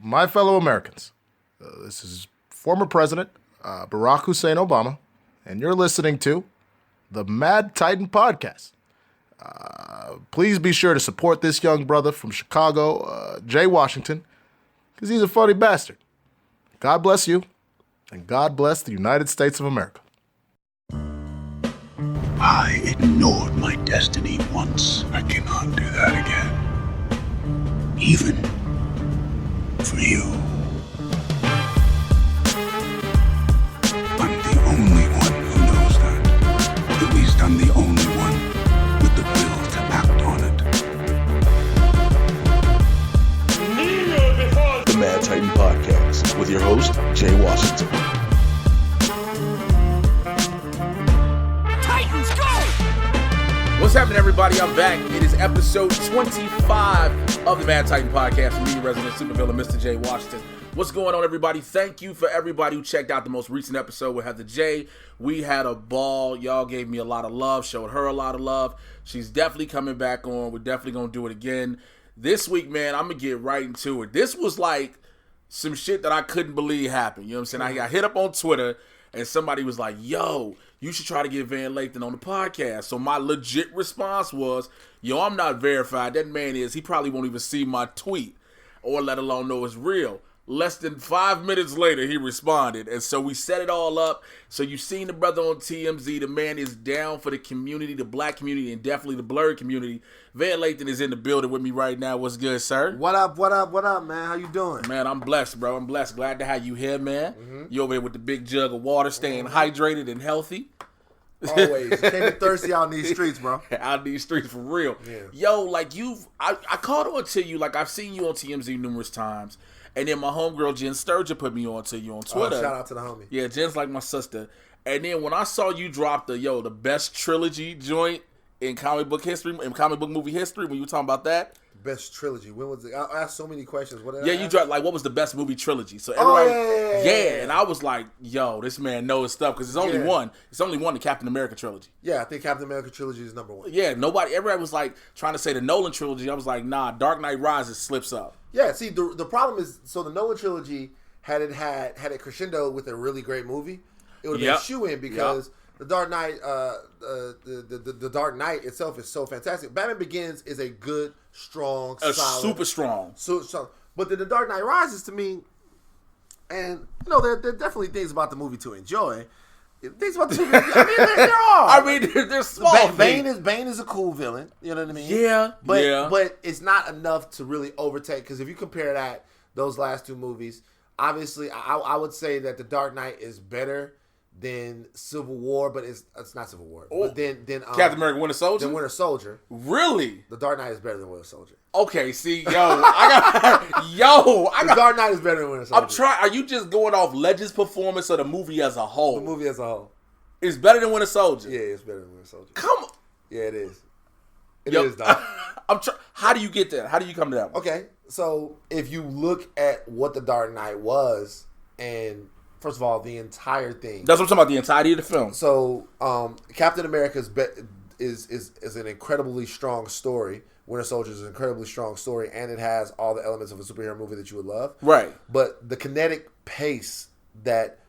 my fellow Americans, this is former President Barack Hussein Obama, and you're listening to the Mad Titan Podcast. Please be sure to support this young brother from Chicago, Jay Washington, because he's a funny bastard. God bless you, and God bless the United States of America. I ignored my destiny once. I cannot do that again. Even for you. I'm the only one who knows that. At least I'm the only one with the will to act on it. The Mad Titan Podcast with your host, Jay Washington. What's happening, everybody? I'm back. It is episode 25 of the Mad Titan Podcast. Me, resident supervillain, Mr. J. Washington. What's going on, everybody? Thank you for everybody who checked out the most recent episode with Heather J. We had a ball. Y'all gave me a lot of love, showed her a lot of love. She's definitely coming back on. We're definitely going to do it again. This week, man, I'm going to get right into it. This was like some shit that I couldn't believe happened. You know what I'm saying? I got hit up on Twitter, and somebody was like, yo, you should try to get Van Lathan on the podcast. So my legit response was, yo, I'm not verified. That man is. He probably won't even see my tweet or let alone know it's real. Less than 5 minutes later, he responded. And so we set it all up. So you've seen the brother on TMZ. The man is down for the community, the black community, and definitely the blurred community. Van Lathan is in the building with me right now. What's good, sir? What up, man? How you doing? Man, I'm blessed, bro. I'm blessed. Glad to have you here, man. You over here with the big jug of water, staying hydrated and healthy. Always. You can't be thirsty out in these streets, bro. Out in these streets, for real. Yeah. Yo, like I called on to you. Like, I've seen you on TMZ numerous times. And then my homegirl, Jen Sturgeon, put me on to you on Twitter. Shout out to the homie. Yeah, Jen's like my sister. And then when I saw you drop the best trilogy joint in comic book history, in comic book movie history, when you were talking about that. Best trilogy. When was it? I asked so many questions. What? You dropped, like, what was the best movie trilogy? So everybody, yeah. And I was like, yo, this man knows his stuff, because it's only one. It's only one, the Captain America trilogy. Yeah, I think Captain America trilogy is number one. Yeah, everybody was like trying to say the Nolan trilogy. I was like, nah, Dark Knight Rises slips up. Yeah, see, the problem is, so the Nolan trilogy had it crescendo with a really great movie, it would have been a shoe-in, because the Dark Knight, the Dark Knight itself is so fantastic. Batman Begins is a good, strong, solid, super strong. So, but the Dark Knight Rises, to me, and there are definitely things about the movie to enjoy. Things about the movie, I mean, there are. I mean, they're small. Bane is a cool villain. You know what I mean? Yeah, but it's not enough to really overtake. Because if you compare those last two movies, obviously, I would say that the Dark Knight is better than Civil War, but it's not Civil War. Oh. But then Captain America: Winter Soldier. Then Winter Soldier. Really? The Dark Knight is better than Winter Soldier. Okay, see, the Dark Knight is better than Winter Soldier. I'm trying. Are you just going off Legend's performance or the movie as a whole? The movie as a whole. It's better than Winter Soldier. Yeah, it's better than Winter Soldier. Come on. Yeah, it is. It is, dog. How do you get there? How do you come to that one? Okay, so if you look at what the Dark Knight was, and first of all, the entire thing. That's what I'm talking about. The entirety of the film. So, Captain America is an incredibly strong story. Winter Soldier is an incredibly strong story, and it has all the elements of a superhero movie that you would love. Right. But the kinetic pace that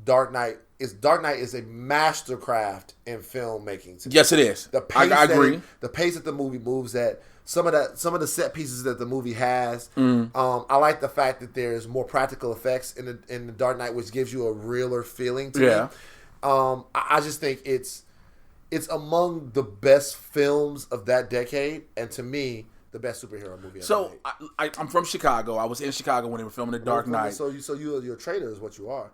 Dark Knight is a mastercraft in filmmaking. Yes, it is. I agree. The pace that the movie moves at, some of the set pieces that the movie has. I like the fact that there's more practical effects in the Dark Knight, which gives you a realer feeling to me. I just think it's among the best films of that decade, and to me, the best superhero movie ever So made. I'm from Chicago. I was in Chicago when they were filming The Dark Knight. So you're a traitor, is what you are.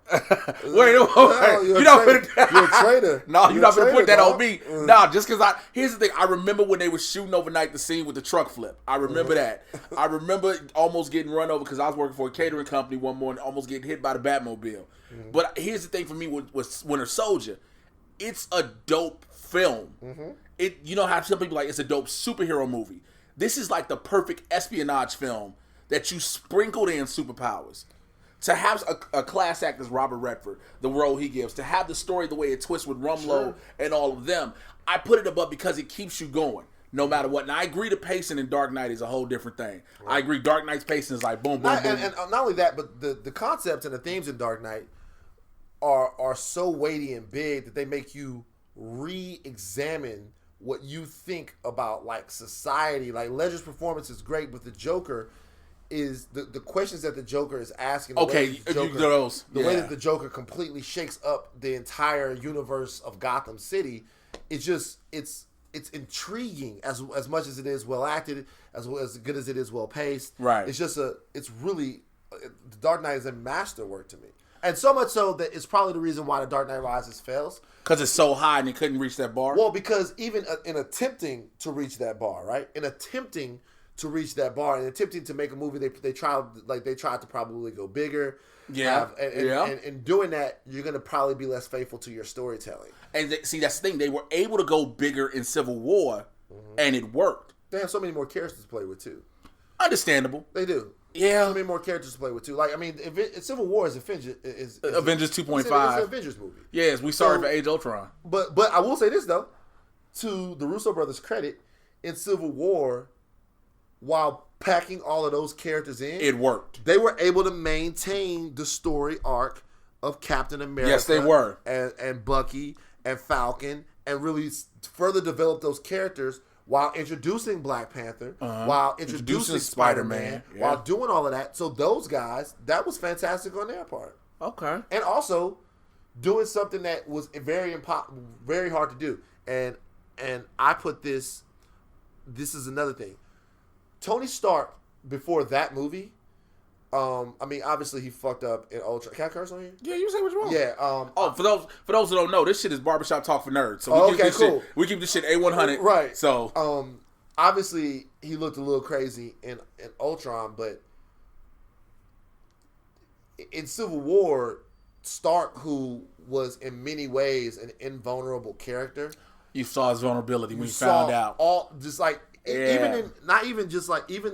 Wait, you're a traitor. No, you're not gonna put that on me. Mm. Nah, just because here's the thing. I remember when they were shooting overnight the scene with the truck flip. I remember that. I remember almost getting run over because I was working for a catering company one morning, almost getting hit by the Batmobile. But here's the thing for me with Winter Soldier. It's a dope film. You know how some people like it's a dope superhero movie. This is like the perfect espionage film that you sprinkled in superpowers. To have a class act as Robert Redford, the role he gives, to have the story the way it twists with Rumlow and all of them, I put it above because it keeps you going. no matter what. Now, I agree the pacing in Dark Knight is a whole different thing. Right. I agree Dark Knight's pacing is like boom, boom, boom. And not only that, but the concepts and the themes in Dark Knight are so weighty and big that they make you re-examine what you think about like society. Like Ledger's performance is great, but the Joker is the questions that the Joker is asking. The way that the Joker completely shakes up the entire universe of Gotham City. It's just it's intriguing as much as it is well acted, as good as it is well paced. Right. It's really The Dark Knight is a masterwork to me. And so much so that it's probably the reason why The Dark Knight Rises fails. Because it's so high and it couldn't reach that bar? Well, because even in attempting to reach that bar, right? In attempting to reach that bar and attempting to make a movie, they tried to probably go bigger. Yeah. And doing that, you're going to probably be less faithful to your storytelling. And see, that's the thing. They were able to go bigger in Civil War, and it worked. They have so many more characters to play with, too. Understandable. They do. Yeah. So many more characters to play with, too. Like, I mean, Civil War is Avengers 2.5. It's an Avengers movie. Yes, we saw it for Age of Ultron. But I will say this, though. To the Russo brothers' credit, in Civil War, while packing all of those characters in, it worked. They were able to maintain the story arc of Captain America. Yes, they were. And Bucky and Falcon, and really further develop those characters while introducing Black Panther, while introducing Spider-Man, while doing all of that. So those guys, that was fantastic on their part. Okay. And also doing something that was very hard to do. And I put this is another thing. Tony Stark, before that movie, I mean, obviously he fucked up in Ultron. Can I curse on here? Yeah, you say what's wrong. Yeah. For those who don't know, this shit is barbershop talk for nerds. So we keep this shit A100. Right. So obviously he looked a little crazy in Ultron, but in Civil War, Stark, who was in many ways an invulnerable character, you saw his vulnerability when you found out. Even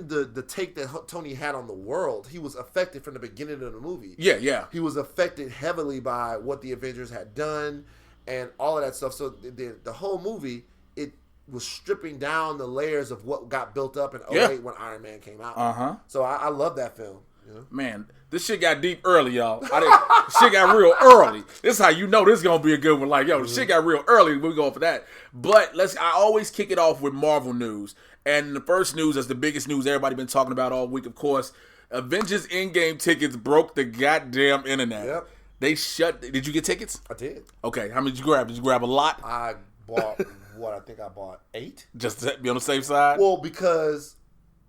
the take that Tony had on the world, he was affected from the beginning of the movie. Yeah. He was affected heavily by what the Avengers had done and all of that stuff. So the whole movie, it was stripping down the layers of what got built up in 2008 when Iron Man came out. So I love that film. You know? Man, this shit got deep early, y'all. Shit got real early. This is how you know this is gonna be a good one. Like, shit got real early. We're going for that. But I always kick it off with Marvel news. And the first news is the biggest news everybody been talking about all week, of course. Avengers Endgame tickets broke the goddamn internet. Yep. They shut. Did you get tickets? I did. Okay. How many did you grab? Did you grab a lot? I bought I think I bought 8. Just to be on the safe side? Well, because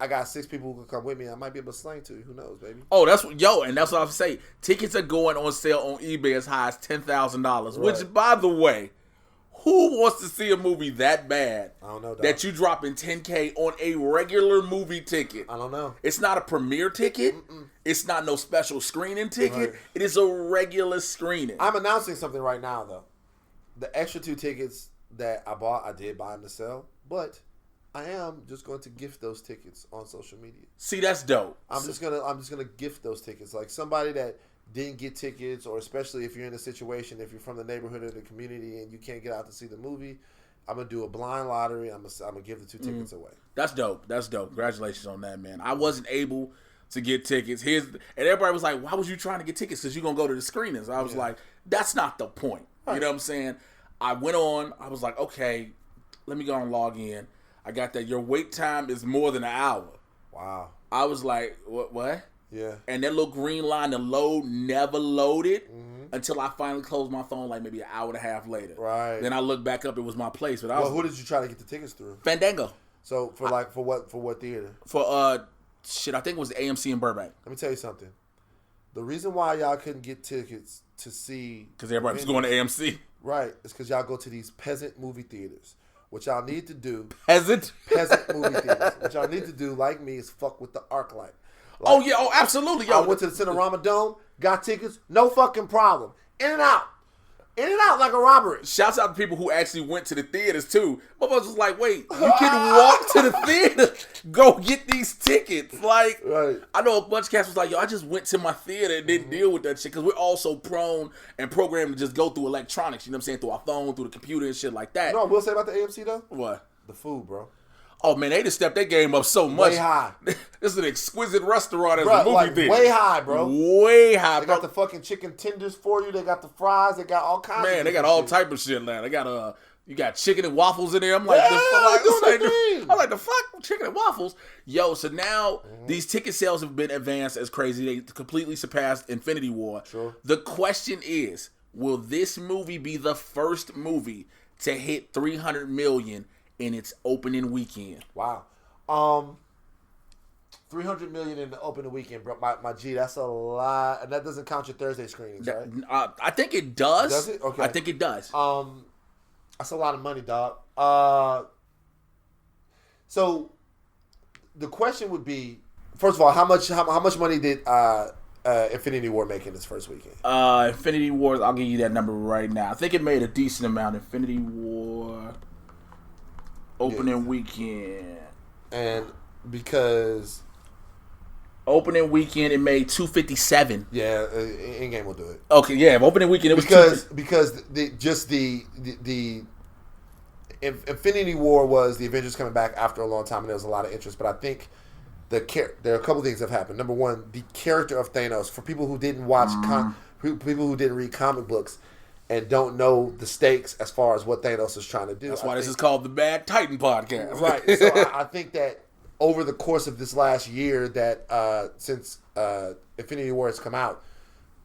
I got 6 people who can come with me. I might be able to slang to you. Who knows, baby? Oh, that's what I was saying. Tickets are going on sale on eBay as high as $10,000. Right. Which, by the way, who wants to see a movie that bad? I don't know, dog. That you dropping $10K on a regular movie ticket? I don't know. It's not a premiere ticket. It's not no special screening ticket. Right. It is a regular screening. I'm announcing something right now, though. The extra 2 tickets that I bought, I did buy them to sell, but I am just going to gift those tickets on social media. See, that's dope. I'm just gonna gift those tickets. Like somebody that didn't get tickets, or especially if you're in a situation, if you're from the neighborhood or the community and you can't get out to see the movie, I'm gonna do a blind lottery. I'm gonna give the 2 tickets away. That's dope. Congratulations on that, man. I wasn't able to get tickets. And everybody was like, "Why was you trying to get tickets? Because you're gonna go to the screenings." I was like, "That's not the point." Right. You know what I'm saying? I went on. I was like, "Okay, let me go and log in." I got that. Your wait time is more than an hour. Wow. I was like, what? Yeah. And that little green line to load never loaded until I finally closed my phone like maybe an hour and a half later. Right. Then I looked back up. It was my place. But who did you try to get the tickets through? Fandango. So for what theater? For I think it was AMC in Burbank. Let me tell you something. The reason why y'all couldn't get tickets to see... Because everybody was going to AMC. Right. It's because y'all go to these peasant movie theaters. What y'all need to do... Peasant movie theaters. What y'all need to do, like me, is fuck with the arc light. Absolutely. Yo, I went to the Cinerama Dome, got tickets, no fucking problem. In and out like a robbery. Shouts out to people who actually went to the theaters too. Motherfuckers was like, wait, you can walk to the theater, go get these tickets. Like, right. I know a bunch of cats was like, yo, I just went to my theater and didn't deal with that shit because we're all so prone and programmed to just go through electronics. You know what I'm saying? Through our phone, through the computer and shit like that. You know what I will say about the AMC though? What? The food, bro. Oh man, they just stepped their game up so much. Way high. This is an exquisite restaurant as Bro, a movie like, theater. way high, bro. Way high, They bro. got the fucking chicken tenders for you. They got the fries. They got all kinds. Man, of they got different all shit. type of shit now. They got you got chicken and waffles in there. I'm like, Yeah, the fuck? doing their thing. I'm like, the fuck? Chicken and waffles? Yo, so now these ticket sales have been advanced as crazy. They completely surpassed Infinity War. Sure. The question is, will this movie be the first movie to hit $300 million in its opening weekend? Wow. 300 million in the opening weekend, bro. My G, that's a lot, and that doesn't count your Thursday screenings, right? I think it does. Does it? Okay. I think it does. That's a lot of money, dog. So the question would be, first of all, how much money did Infinity War make in its first weekend? Infinity Wars, I'll give you that number right now. I think it made a decent amount. Infinity War opening weekend. And because opening weekend, it made 257. yeah, Endgame will do it. Okay, yeah, opening weekend it was because the Infinity War was the Avengers coming back after a long time, and there was a lot of interest. But I think there are a couple things that have happened. Number one, the character of Thanos. For people who didn't watch, people who didn't read comic books and don't know the stakes as far as what Thanos is trying to do. That's why this is called the Mad Titan Podcast. Right. So I think that over the course of this last year, that since Infinity War has come out,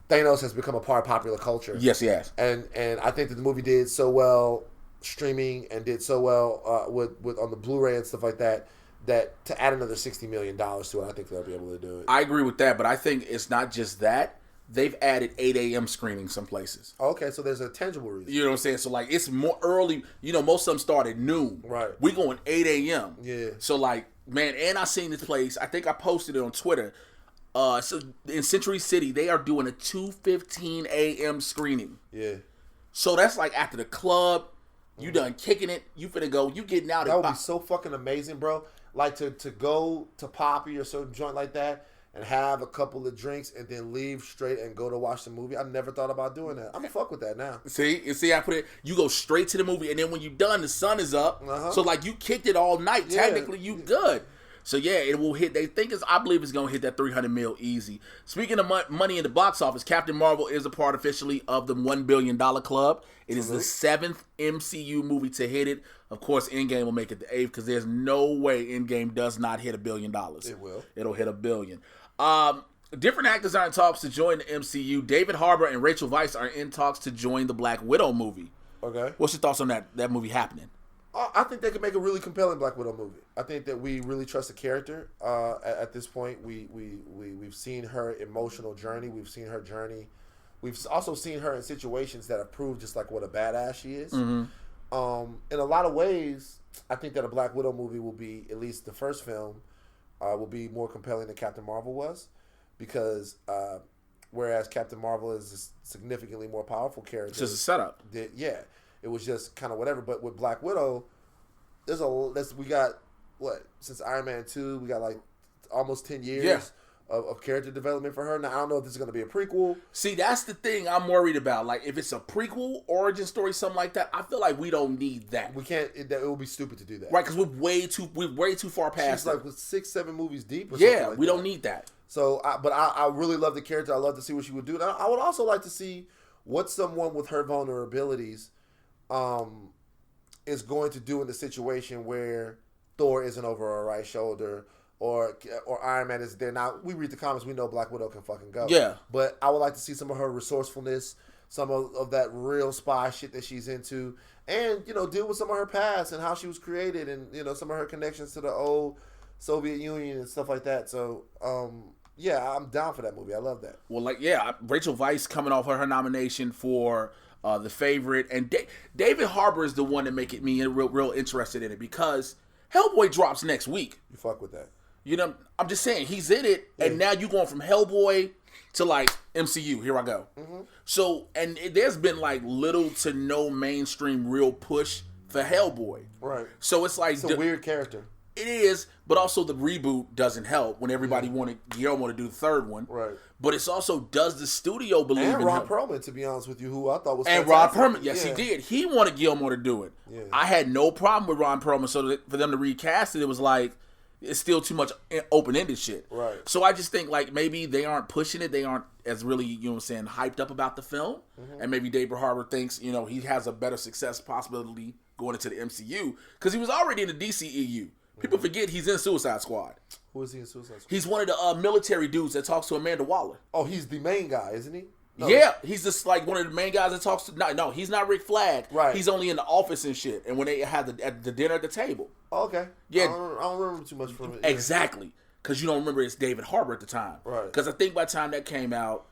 Thanos has become a part of popular culture. Yes, yes. And I think that the movie did so well streaming and did so well with on the Blu-ray and stuff like that, that to add another $60 million to it, I think they'll be able to do it. I agree with that, but I think it's not just that. They've added 8 a.m. screenings some places. Okay, so there's a tangible reason. You know what I'm saying? So, like, it's more early. You know, most of them start at noon. Right. We going 8 a.m. Yeah. So, like, man, and I seen this place. I think I posted it on Twitter. So, in Century City, they are doing a 2:15 a.m. screening. Yeah. So, that's like after the club. You done kicking it. You finna go. You getting out. That would be so fucking amazing, bro. Like, to go to Poppy or some joint like that and have a couple of drinks and then leave straight and go to watch the movie. I never thought about doing that. I'm gonna fuck with that now. See, I put it. You go straight to the movie, and then when you done, the sun is up. Uh-huh. So like you kicked it all night. Yeah. Technically, you good. So yeah, it will hit. I believe it's gonna hit that 300 mil easy. Speaking of money in the box office, Captain Marvel is a part officially of the $1 billion club. It is the 7th MCU movie to hit it. Of course, Endgame will make it the 8th because there's no way Endgame does not hit $1 billion. It will. It'll hit $1 billion. Different actors are in talks to join the MCU. David Harbour and Rachel Weisz are in talks to join the Black Widow movie. Okay. What's your thoughts on that movie happening? I think they could make a really compelling Black Widow movie. I think that we really trust the character. At this point, we've seen her emotional journey. We've seen her journey. We've also seen her in situations that have proved just like what a badass she is. Mm-hmm. In a lot of ways, I think that a Black Widow movie will be, at least the first film, will be more compelling than Captain Marvel was, because whereas Captain Marvel is a significantly more powerful character. It's just a setup. It was just kind of whatever. But with Black Widow, we got since Iron Man 2, we got like almost 10 years of character development for her. Now I don't know if this is going to be a prequel. See, that's the thing I'm worried about. Like if it's a prequel, origin story, something like that, I feel like we don't need that. We can't. It would be stupid to do that, right? Because we're way too far past. She's like with 6-7 movies deep. Or yeah, like we that. don't need that. So, I really love the character. I love to see what she would do. And I would also like to see what someone with her vulnerabilities is going to do in the situation where Thor isn't over her right shoulder or Iron Man is there. Now, we read the comics, we know Black Widow can fucking go. Yeah. But I would like to see some of her resourcefulness, some of that real spy shit that she's into, and, deal with some of her past and how she was created and, some of her connections to the old Soviet Union and stuff like that. So, yeah, I'm down for that movie. I love that. Well, Rachel Weisz coming off her nomination for The Favorite, and David Harbour is the one that make me real interested in it because Hellboy drops next week. You fuck with that. I'm just saying he's in it, and now you going from Hellboy to like MCU. Here I go. Mm-hmm. So, and there's been like little to no mainstream real push for Hellboy. Right. So it's like it's a weird character. It is, but also the reboot doesn't help when everybody wanted Guillermo to do the third one. Right. But it's also, does the studio believe in and him? Ron Perlman, to be honest with you, who I thought was And fantastic. Ron Perlman, yes, he did. He wanted Guillermo to do it. Yeah. I had no problem with Ron Perlman, so for them to recast it, it was like, it's still too much open-ended shit. Right. So I just think, like, maybe they aren't pushing it. They aren't as really, you know what I'm saying, hyped up about the film. Mm-hmm. And maybe David Harbour thinks, you know, he has a better success possibility going into the MCU. Because he was already in the DCEU. People forget he's in Suicide Squad. Who is he in Suicide Squad? He's one of the military dudes that talks to Amanda Waller. Oh, he's the main guy, isn't he? No. Yeah, he's just like one of the main guys that talks to. No, he's not Rick Flag. Right. He's only in the office and shit. And when they had the dinner at the table. Oh, okay. Yeah. I don't remember too much from it. Exactly. Because you don't remember it's David Harbour at the time. Right. Because I think by the time that came out,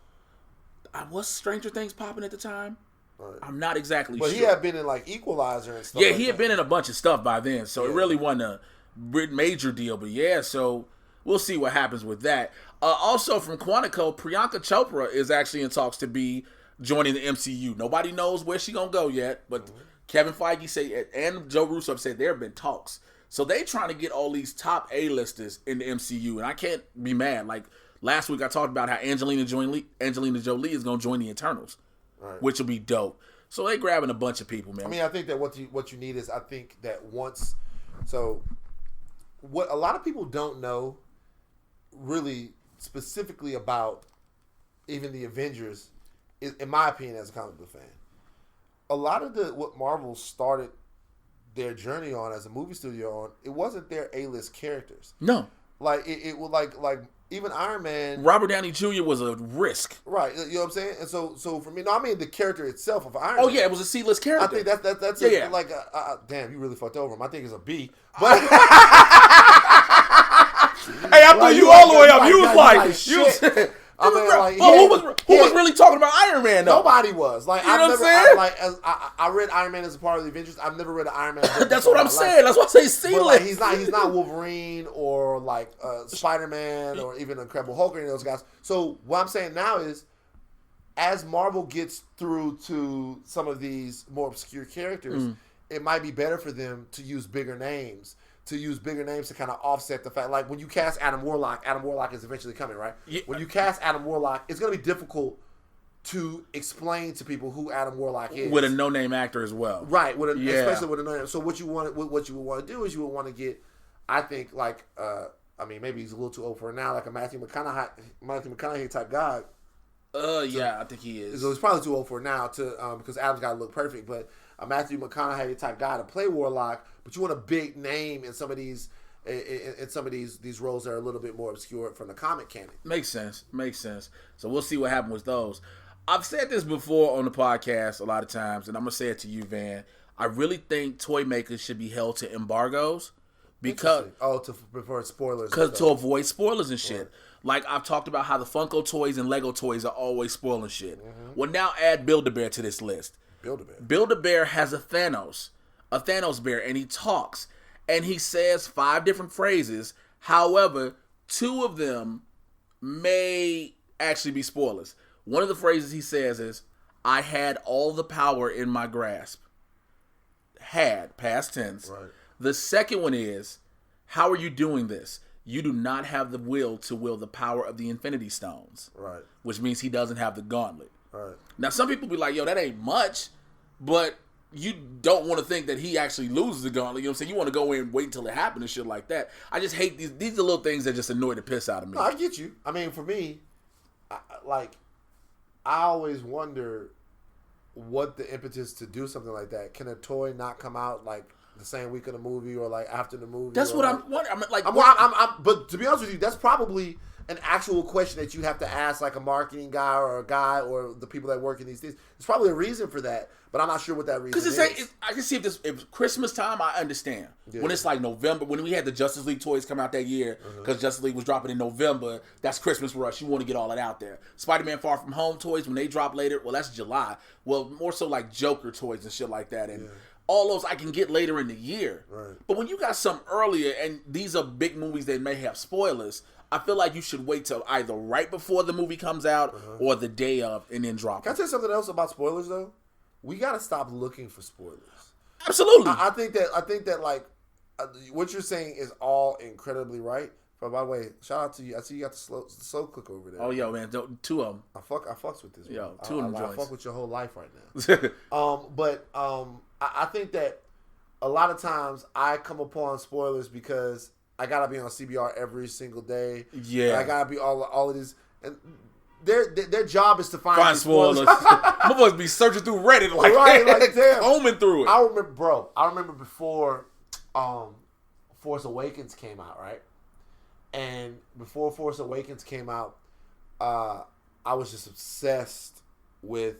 was Stranger Things popping at the time? Right. I'm not exactly But sure. he had been in like Equalizer and stuff. Yeah, like he had that. been in a bunch of stuff by then, so it really wasn't a major deal. But yeah, so we'll see what happens with that. Also from Quantico, Priyanka Chopra is actually in talks to be joining the MCU. Nobody knows where she's gonna go yet, but Kevin Feige said and Joe Russo have said there have been talks. So they trying to get all these top A-listers in the MCU, and I can't be mad. Like last week, I talked about how Angelina Jolie is gonna join the Eternals, which will be dope. So they grabbing a bunch of people, man. I mean, I think that what you need is, I think that once, so what a lot of people don't know really specifically about even the Avengers, is, in my opinion, as a comic book fan, a lot of what Marvel started their journey on as a movie studio on, it wasn't their A-list characters. No. Like it was like even Iron Man. Robert Downey Jr. was a risk. Right, you know what I'm saying? And so for me, no, I mean the character itself of Iron Oh Man. yeah, it was a C-list character. I think that's Yeah. like damn, you really fucked over him. I think it's a B. But Hey, I threw you all the way up. You was like, you was. I mean, like, who was really talking about Iron Man though? Nobody was. Like, You know what I'm saying? I read Iron Man as a part of the Avengers. I've never read an Iron Man book. That's what I'm saying. That's why I say C-list. But like, he's not Wolverine or like Spider-Man or even Incredible Hulk or any of those guys. So what I'm saying now is, as Marvel gets through to some of these more obscure characters, it might be better for them to use bigger names. To kind of offset the fact, like when you cast Adam Warlock is eventually coming, right? Yeah. When you cast Adam Warlock, it's going to be difficult to explain to people who Adam Warlock is with a no-name actor as well, right? Especially with a no-name. So what you would want to do is you would want to get, I think, like I mean, maybe he's a little too old for it now, like a Matthew McConaughey type guy. Yeah, I think he is. So he's probably too old for it now to because Adam's got to look perfect, but a Matthew McConaughey type guy to play Warlock, but you want a big name in some of these these roles that are a little bit more obscure from the comic canon. Makes sense. So we'll see what happens with those. I've said this before on the podcast a lot of times, and I'm gonna say it to you, Van. I really think toy makers should be held to embargoes because before spoilers, to avoid spoilers and shit. Right. Like I've talked about how the Funko toys and Lego toys are always spoiling shit. Mm-hmm. Well, now add Build-A-Bear to this list. Build-A-Bear has a Thanos bear, and he talks, and he says 5 different phrases. However, 2 of them may actually be spoilers. One of the phrases he says is, "I had all the power in my grasp." Had, past tense. Right. The second one is, "How are you doing this? You do not have the will to wield the power of the Infinity Stones." Right. Which means he doesn't have the gauntlet. Right. Now, some people be like, yo, that ain't much, but you don't want to think that he actually loses the gauntlet. You know what I'm saying? You want to go in and wait until it happens and shit like that. I just hate these are little things that just annoy the piss out of me. No, I get you. I mean, for me, I always wonder what the impetus to do something like that. Can a toy not come out like the same week of the movie or like after the movie? That's what I'm wondering. But to be honest with you, that's probably an actual question that you have to ask like a marketing guy or a guy or the people that work in these things. There's probably a reason for that, but I'm not sure what that reason is. Because I can see if Christmas time, I understand. Yeah. When it's like November, when we had the Justice League toys come out that year, because Justice League was dropping in November, that's Christmas for us. You want to get all that out there. Spider-Man Far From Home toys, when they drop later, well, that's July. Well, more so like Joker toys and shit like that. And all those I can get later in the year. Right. But when you got some earlier, and these are big movies that may have spoilers, I feel like you should wait till either right before the movie comes out or the day of and then drop it. Can I tell you something else about spoilers though? We gotta stop looking for spoilers. Absolutely. I think that like what you're saying is all incredibly right. But by the way, shout out to you. I see you got the slow cook over there. Oh, yo, man, two of them. I fucks with this. Yo, bro. two of them joints. I fuck with your whole life right now. I think that a lot of times I come upon spoilers because I gotta be on CBR every single day. Yeah, and I gotta be all of these, and their job is to find spoilers. Motherfuckers be searching through Reddit like damn, combing through it. I remember before Force Awakens came out, right? And before Force Awakens came out, I was just obsessed with.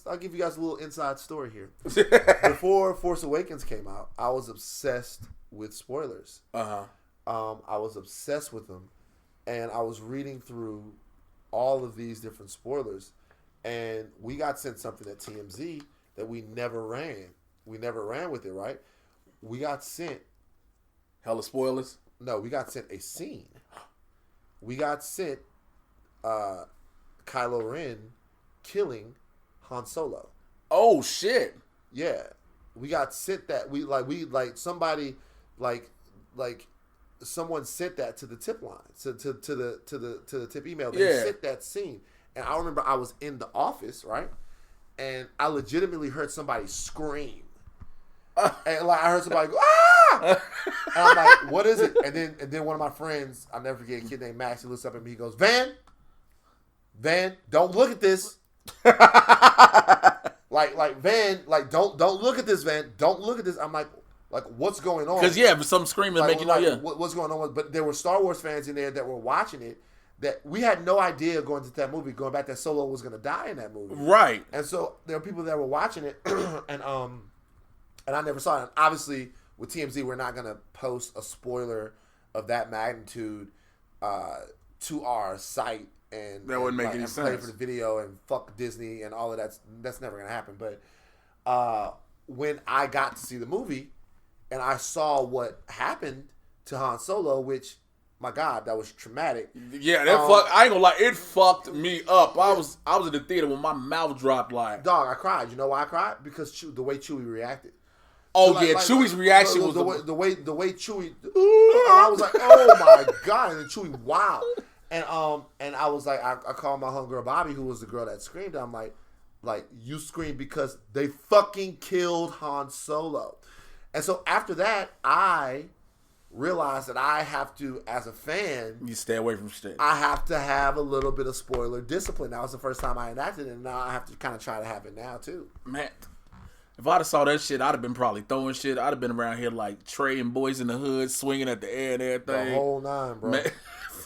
I'll give you guys a little inside story here. Before Force Awakens came out, I was obsessed with spoilers. I was obsessed with them, and I was reading through all of these different spoilers, and we got sent something at TMZ that we never ran. We never ran with it, right? We got sent hella spoilers. No, we got sent a scene. We got sent Kylo Ren killing Han Solo. Oh shit! Yeah, we got sent that. Someone sent that to the tip line, to the tip email. They sent that scene, and I remember I was in the office, right, and I legitimately heard somebody scream. And like I heard somebody go, ah! And I'm like, what is it? And then one of my friends, I'll never forget, a kid named Max, he looks up at me, he goes, Van, don't look at this. like Van, like don't look at this, Van. Don't look at this. I'm like what's going on? Because some screaming make you know, what's going on? But there were Star Wars fans in there that were watching it that we had no idea going to that movie, going back that Solo was going to die in that movie, right? And so there were people that were watching it, and I never saw it. And obviously, with TMZ, we're not going to post a spoiler of that magnitude to our site. And that wouldn't make any sense. Play for the video and fuck Disney and all of that. That's never going to happen. But when I got to see the movie and I saw what happened to Han Solo, which, my God, that was traumatic. Yeah, I ain't gonna lie, it fucked me up. I was in the theater when my mouth dropped like. Dog, I cried. You know why I cried? Because the way Chewie reacted. Oh, so Chewie's reaction was the way Chewie. I was like, oh my God! And then Chewie, wow. And I was like, I called my homegirl Bobby, who was the girl that screamed. I'm like you screamed because they fucking killed Han Solo. And so after that, I realized that I have to, as a fan, you stay away from shit. I have to have a little bit of spoiler discipline. That was the first time I enacted it, and now I have to kind of try to have it now too. Man. If I'd have saw that shit, I'd have been probably throwing shit. I'd have been around here like Trey and Boys in the Hood, swinging at the air and everything. The whole nine, bro. Man,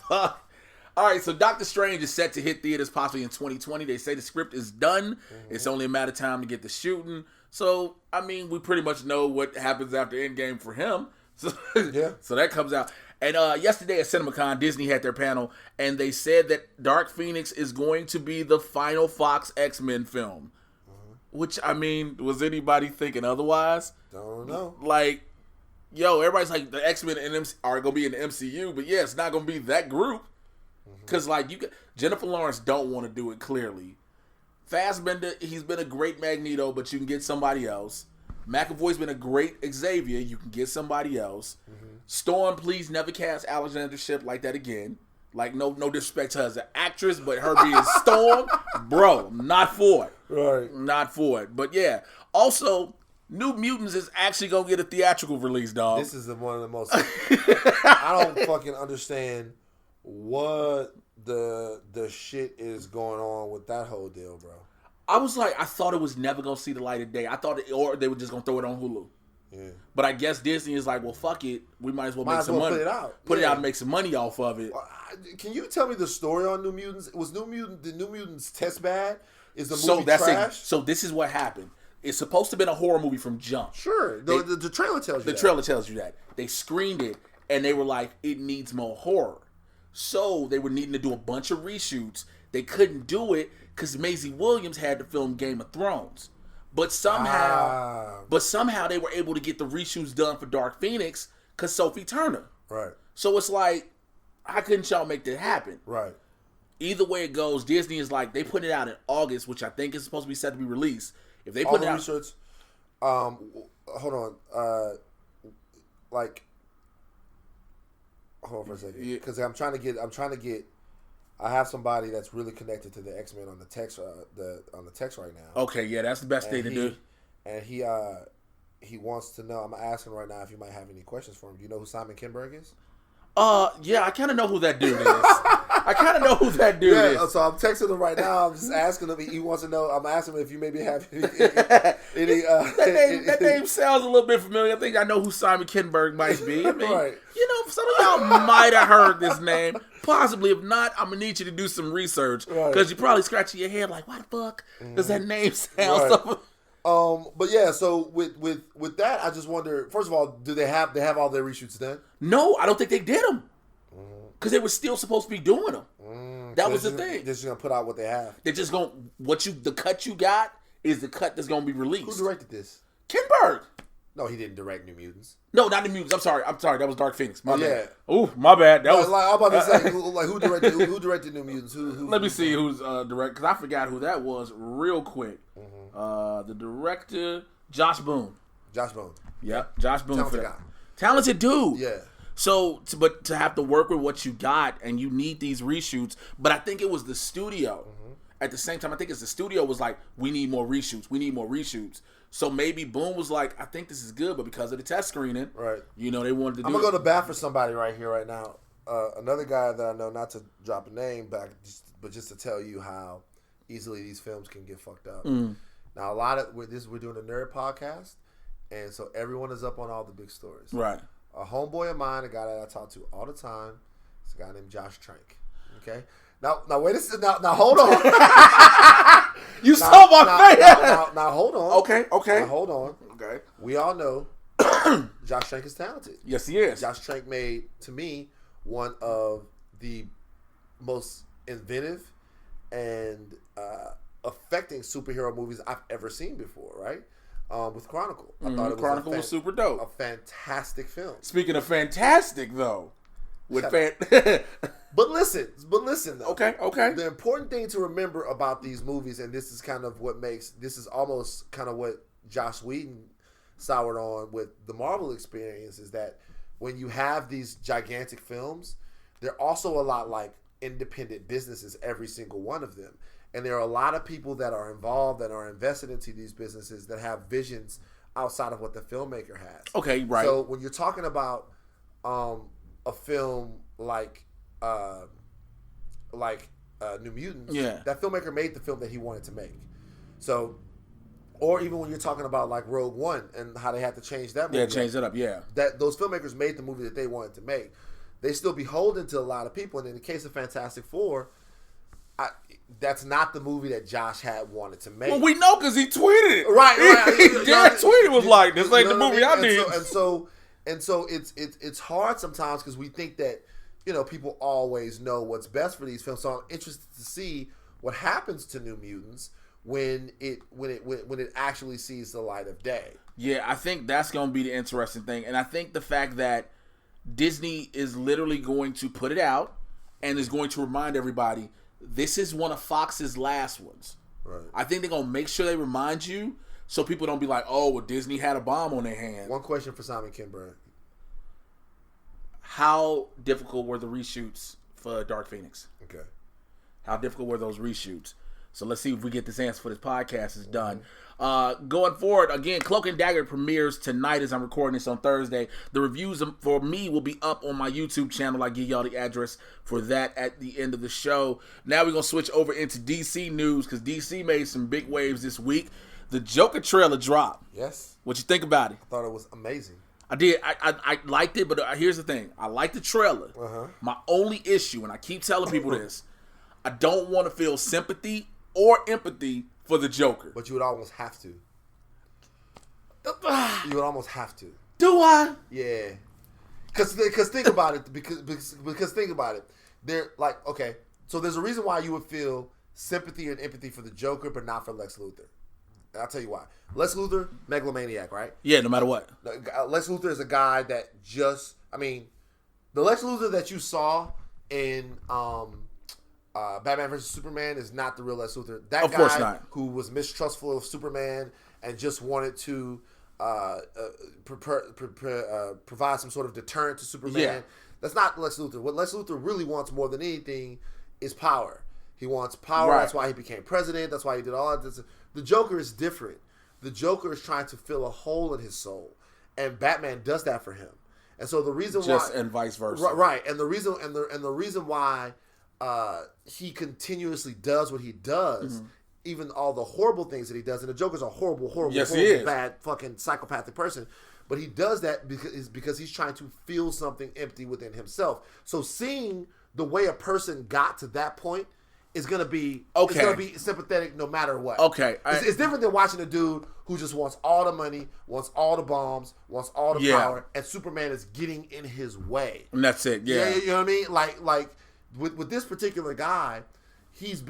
fuck. All right, so Doctor Strange is set to hit theaters possibly in 2020. They say the script is done. Mm-hmm. It's only a matter of time to get the shooting. So, I mean, we pretty much know what happens after Endgame for him. So, yeah. So that comes out. And yesterday at CinemaCon, Disney had their panel, and they said that Dark Phoenix is going to be the final Fox X-Men film. Which, I mean, was anybody thinking otherwise? Don't know. Like, yo, everybody's like, the X-Men are going to be in the MCU, but yeah, it's not going to be that group. Because, Jennifer Lawrence don't want to do it, clearly. Fassbender, he's been a great Magneto, but you can get somebody else. McAvoy's been a great Xavier, you can get somebody else. Mm-hmm. Storm, please never cast Alexander Shipp like that again. Like, no disrespect to her as an actress, but her being Storm, bro, not for it. Right. Not for it. But yeah. Also, New Mutants is actually going to get a theatrical release, dog. This is one of the most... I don't fucking understand what the shit is going on with that whole deal, bro. I was like, I thought it was never going to see the light of day. I thought or they were just going to throw it on Hulu. Yeah. But I guess Disney is like, well, fuck it. We might as well make some money. Put it out and make some money off of it. Can you tell me the story on New Mutants? Did New Mutants test bad? Is the movie trash? So this is what happened. It's supposed to have been a horror movie from jump. Sure. The trailer tells you that. The trailer tells you that. They screened it, and they were like, it needs more horror. So they were needing to do a bunch of reshoots. They couldn't do it because Maisie Williams had to film Game of Thrones. But somehow they were able to get the reshoots done for Dark Phoenix because Sophie Turner. Right. So it's like, how couldn't y'all make that happen? Right. Either way it goes, Disney is like, they put it out in August, which I think is supposed to be set to be released. If they put it out, research, hold on. hold on for a second, because I'm trying to get. I have somebody that's really connected to the X-Men on the text right now. Okay, yeah, that's the best thing to do. And he wants to know. I'm asking right now if you might have any questions for him. Do you know who Simon Kinberg is? Yeah, I kind of know who that dude is. is. So I'm texting him right now. I'm just asking him. He wants to know. I'm asking him if you maybe have any. That name sounds a little bit familiar. I think I know who Simon Kinberg might be. I mean, right. Some of y'all might have heard this name. Possibly. If not, I'm gonna need you to do some research because you're probably scratching your head like, why the fuck does that name sound so? But yeah, so with that, I just wonder. First of all, do they have all their reshoots done? No, I don't think they did them because they were still supposed to be doing them. That was the thing. They're just gonna put out what they have. They're just gonna the cut you got is the cut that's gonna be released. Who directed this? Kinberg. No, he didn't direct New Mutants. No, not New Mutants. I'm sorry. That was Dark Phoenix. My bad. Yeah. Ooh, my bad. That was. I'm about to say, who directed New Mutants? Who Let me see who's direct because I forgot who that was real quick. The director, Josh Boone. Josh Boone. Yeah, Josh Boone. Talented guy. Talented dude. Yeah. So, but to have to work with what you got and you need these reshoots, but I think it was the studio. At the same time, I think it's the studio was like, we need more reshoots. So maybe Boone was like, I think this is good, but because of the test screening, right? They wanted to do I'm going to go to bat for somebody right now. Another guy that I know, not to drop a name back, but just to tell you how easily these films can get fucked up. Now, a lot of we're doing a nerd podcast, and so everyone is up on all the big stories. Right. A homeboy of mine, a guy that I talk to all the time, is a guy named Josh Trank. Okay. Now wait a second. Now hold on. You saw my face. Now hold on. Okay. Now, hold on. Okay. We all know Josh Trank is talented. Yes, he is. Josh Trank made, to me, one of the most inventive and affecting superhero movies I've ever seen before. Right. With Chronicle. I thought Chronicle was super dope. A fantastic film. Speaking of fantastic, though, But listen though. Okay. The important thing to remember about these movies, and this is kind of what this is almost kind of what Joss Whedon soured on with the Marvel experience, is that when you have these gigantic films, they're also a lot like independent businesses, every single one of them. And there are a lot of people that are involved, that are invested into these businesses, that have visions outside of what the filmmaker has. Okay, right. So when you're talking about a film like New Mutants, that filmmaker made the film that he wanted to make. So, or even when you're talking about like Rogue One and how they had to change that movie. Yeah, change it up, yeah. That those filmmakers made the movie that they wanted to make. They still beholden to a lot of people. And in the case of Fantastic Four, that's not the movie that Josh had wanted to make. Well, we know because he tweeted it. Right. Derek tweeted was like, "This ain't the movie I need." And so it's hard sometimes because we think that people always know what's best for these films. So I'm interested to see what happens to New Mutants when it actually sees the light of day. Yeah, I think that's going to be the interesting thing, and I think the fact that Disney is literally going to put it out and is going to remind everybody. This is one of Fox's last ones. Right. I think they're going to make sure they remind you so people don't be like, oh, well, Disney had a bomb on their hand. One question for Simon Kinberg. How difficult were the reshoots for Dark Phoenix? Okay. How difficult were those reshoots? So let's see if we get this answer for this podcast is done. Going forward, again, Cloak and Dagger premieres tonight as I'm recording this on Thursday. The reviews for me will be up on my YouTube channel. I give y'all the address for that at the end of the show. Now we're going to switch over into DC news because DC made some big waves this week. The Joker trailer dropped. Yes. What you think about it? I thought it was amazing. I did. I liked it, but here's the thing. I like the trailer. My only issue, and I keep telling people this, I don't want to feel sympathy or empathy for the Joker. But you would almost have to. You would almost have to. Do I? Yeah. Because think about it. Because think about it. They're like, okay, so there's a reason why you would feel sympathy and empathy for the Joker, but not for Lex Luthor. And I'll tell you why. Lex Luthor, megalomaniac, right? Yeah, no matter what. Lex Luthor is a guy that the Lex Luthor that you saw in Batman vs. Superman is not the real Lex Luthor. That of guy course not. Who was mistrustful of Superman and just wanted to provide some sort of deterrent to Superman. Yeah. That's not Lex Luthor. What Lex Luthor really wants more than anything is power. He wants power. Right. That's why he became president. That's why he did all that. The Joker is different. The Joker is trying to fill a hole in his soul, and Batman does that for him. And so the reason and vice versa, right? And the reason why he continuously does what he does, even all the horrible things that he does. And the Joker's a horrible, bad, fucking psychopathic person. But he does that because he's trying to feel something empty within himself. So seeing the way a person got to that point is gonna be It's gonna be sympathetic no matter what. Okay, it's different than watching a dude who just wants all the money, wants all the bombs, wants all the power, and Superman is getting in his way. And that's it. Yeah, you know what I mean? Like with this particular guy, he's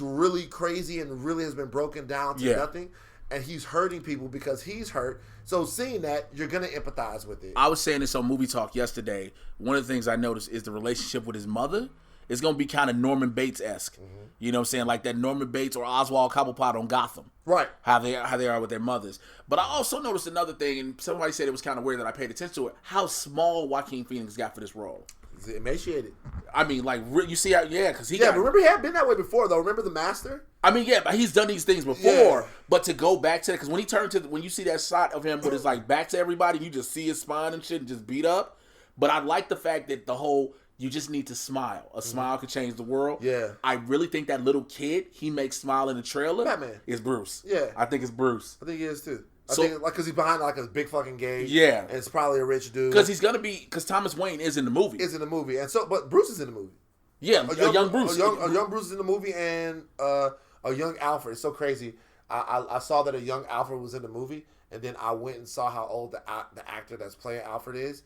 really crazy and really has been broken down to nothing, and he's hurting people because he's hurt. So seeing that, you're gonna empathize with it. I was saying this on Movie Talk yesterday. One of the things I noticed is the relationship with his mother. It's going to be kind of Norman Bates-esque. You know what I'm saying? Like that Norman Bates or Oswald Cobblepot on Gotham. Right. How they are with their mothers. But I also noticed another thing, and somebody said it was kind of weird that I paid attention to it, how small Joaquin Phoenix got for this role. Is emaciated. I mean, like, you see how, because he but remember he had been that way before, though. Remember The Master? I mean, but he's done these things before. But to go back to it, because when you see that shot of him with his, like, back to everybody, you just see his spine and shit and just beat up. But I like the fact that the whole... You just need to smile. A smile could change the world. Yeah. I really think that little kid he makes smile in the trailer is Bruce. Yeah. I think it's Bruce. I think he is too. I think because he's behind like a big fucking gate. Yeah. And it's probably a rich dude. Because Thomas Wayne is in the movie. And so, but Bruce is in the movie. Yeah, a young Bruce. A young Bruce is in the movie, and a young Alfred. It's so crazy. I saw that a young Alfred was in the movie, and then I went and saw how old the actor that's playing Alfred is.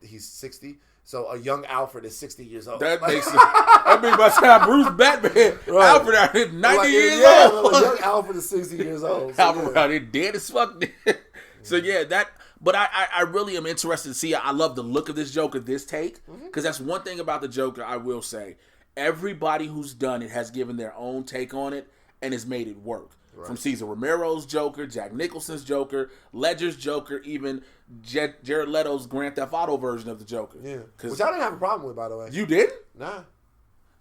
He's 60. So a young Alfred is 60 years old. That makes by the time Bruce Batman, Alfred out here 90 years old. A young Alfred is 60 years old. So Alfred out here dead as fuck. So but I really am interested to see. I love the look of this Joker, this take, because that's one thing about the Joker I will say. Everybody who's done it has given their own take on it and has made it work. Right. From Cesar Romero's Joker, Jack Nicholson's Joker, Ledger's Joker, even Jared Leto's Grand Theft Auto version of the Joker. Yeah. Which I didn't have a problem with, by the way. You didn't? Nah.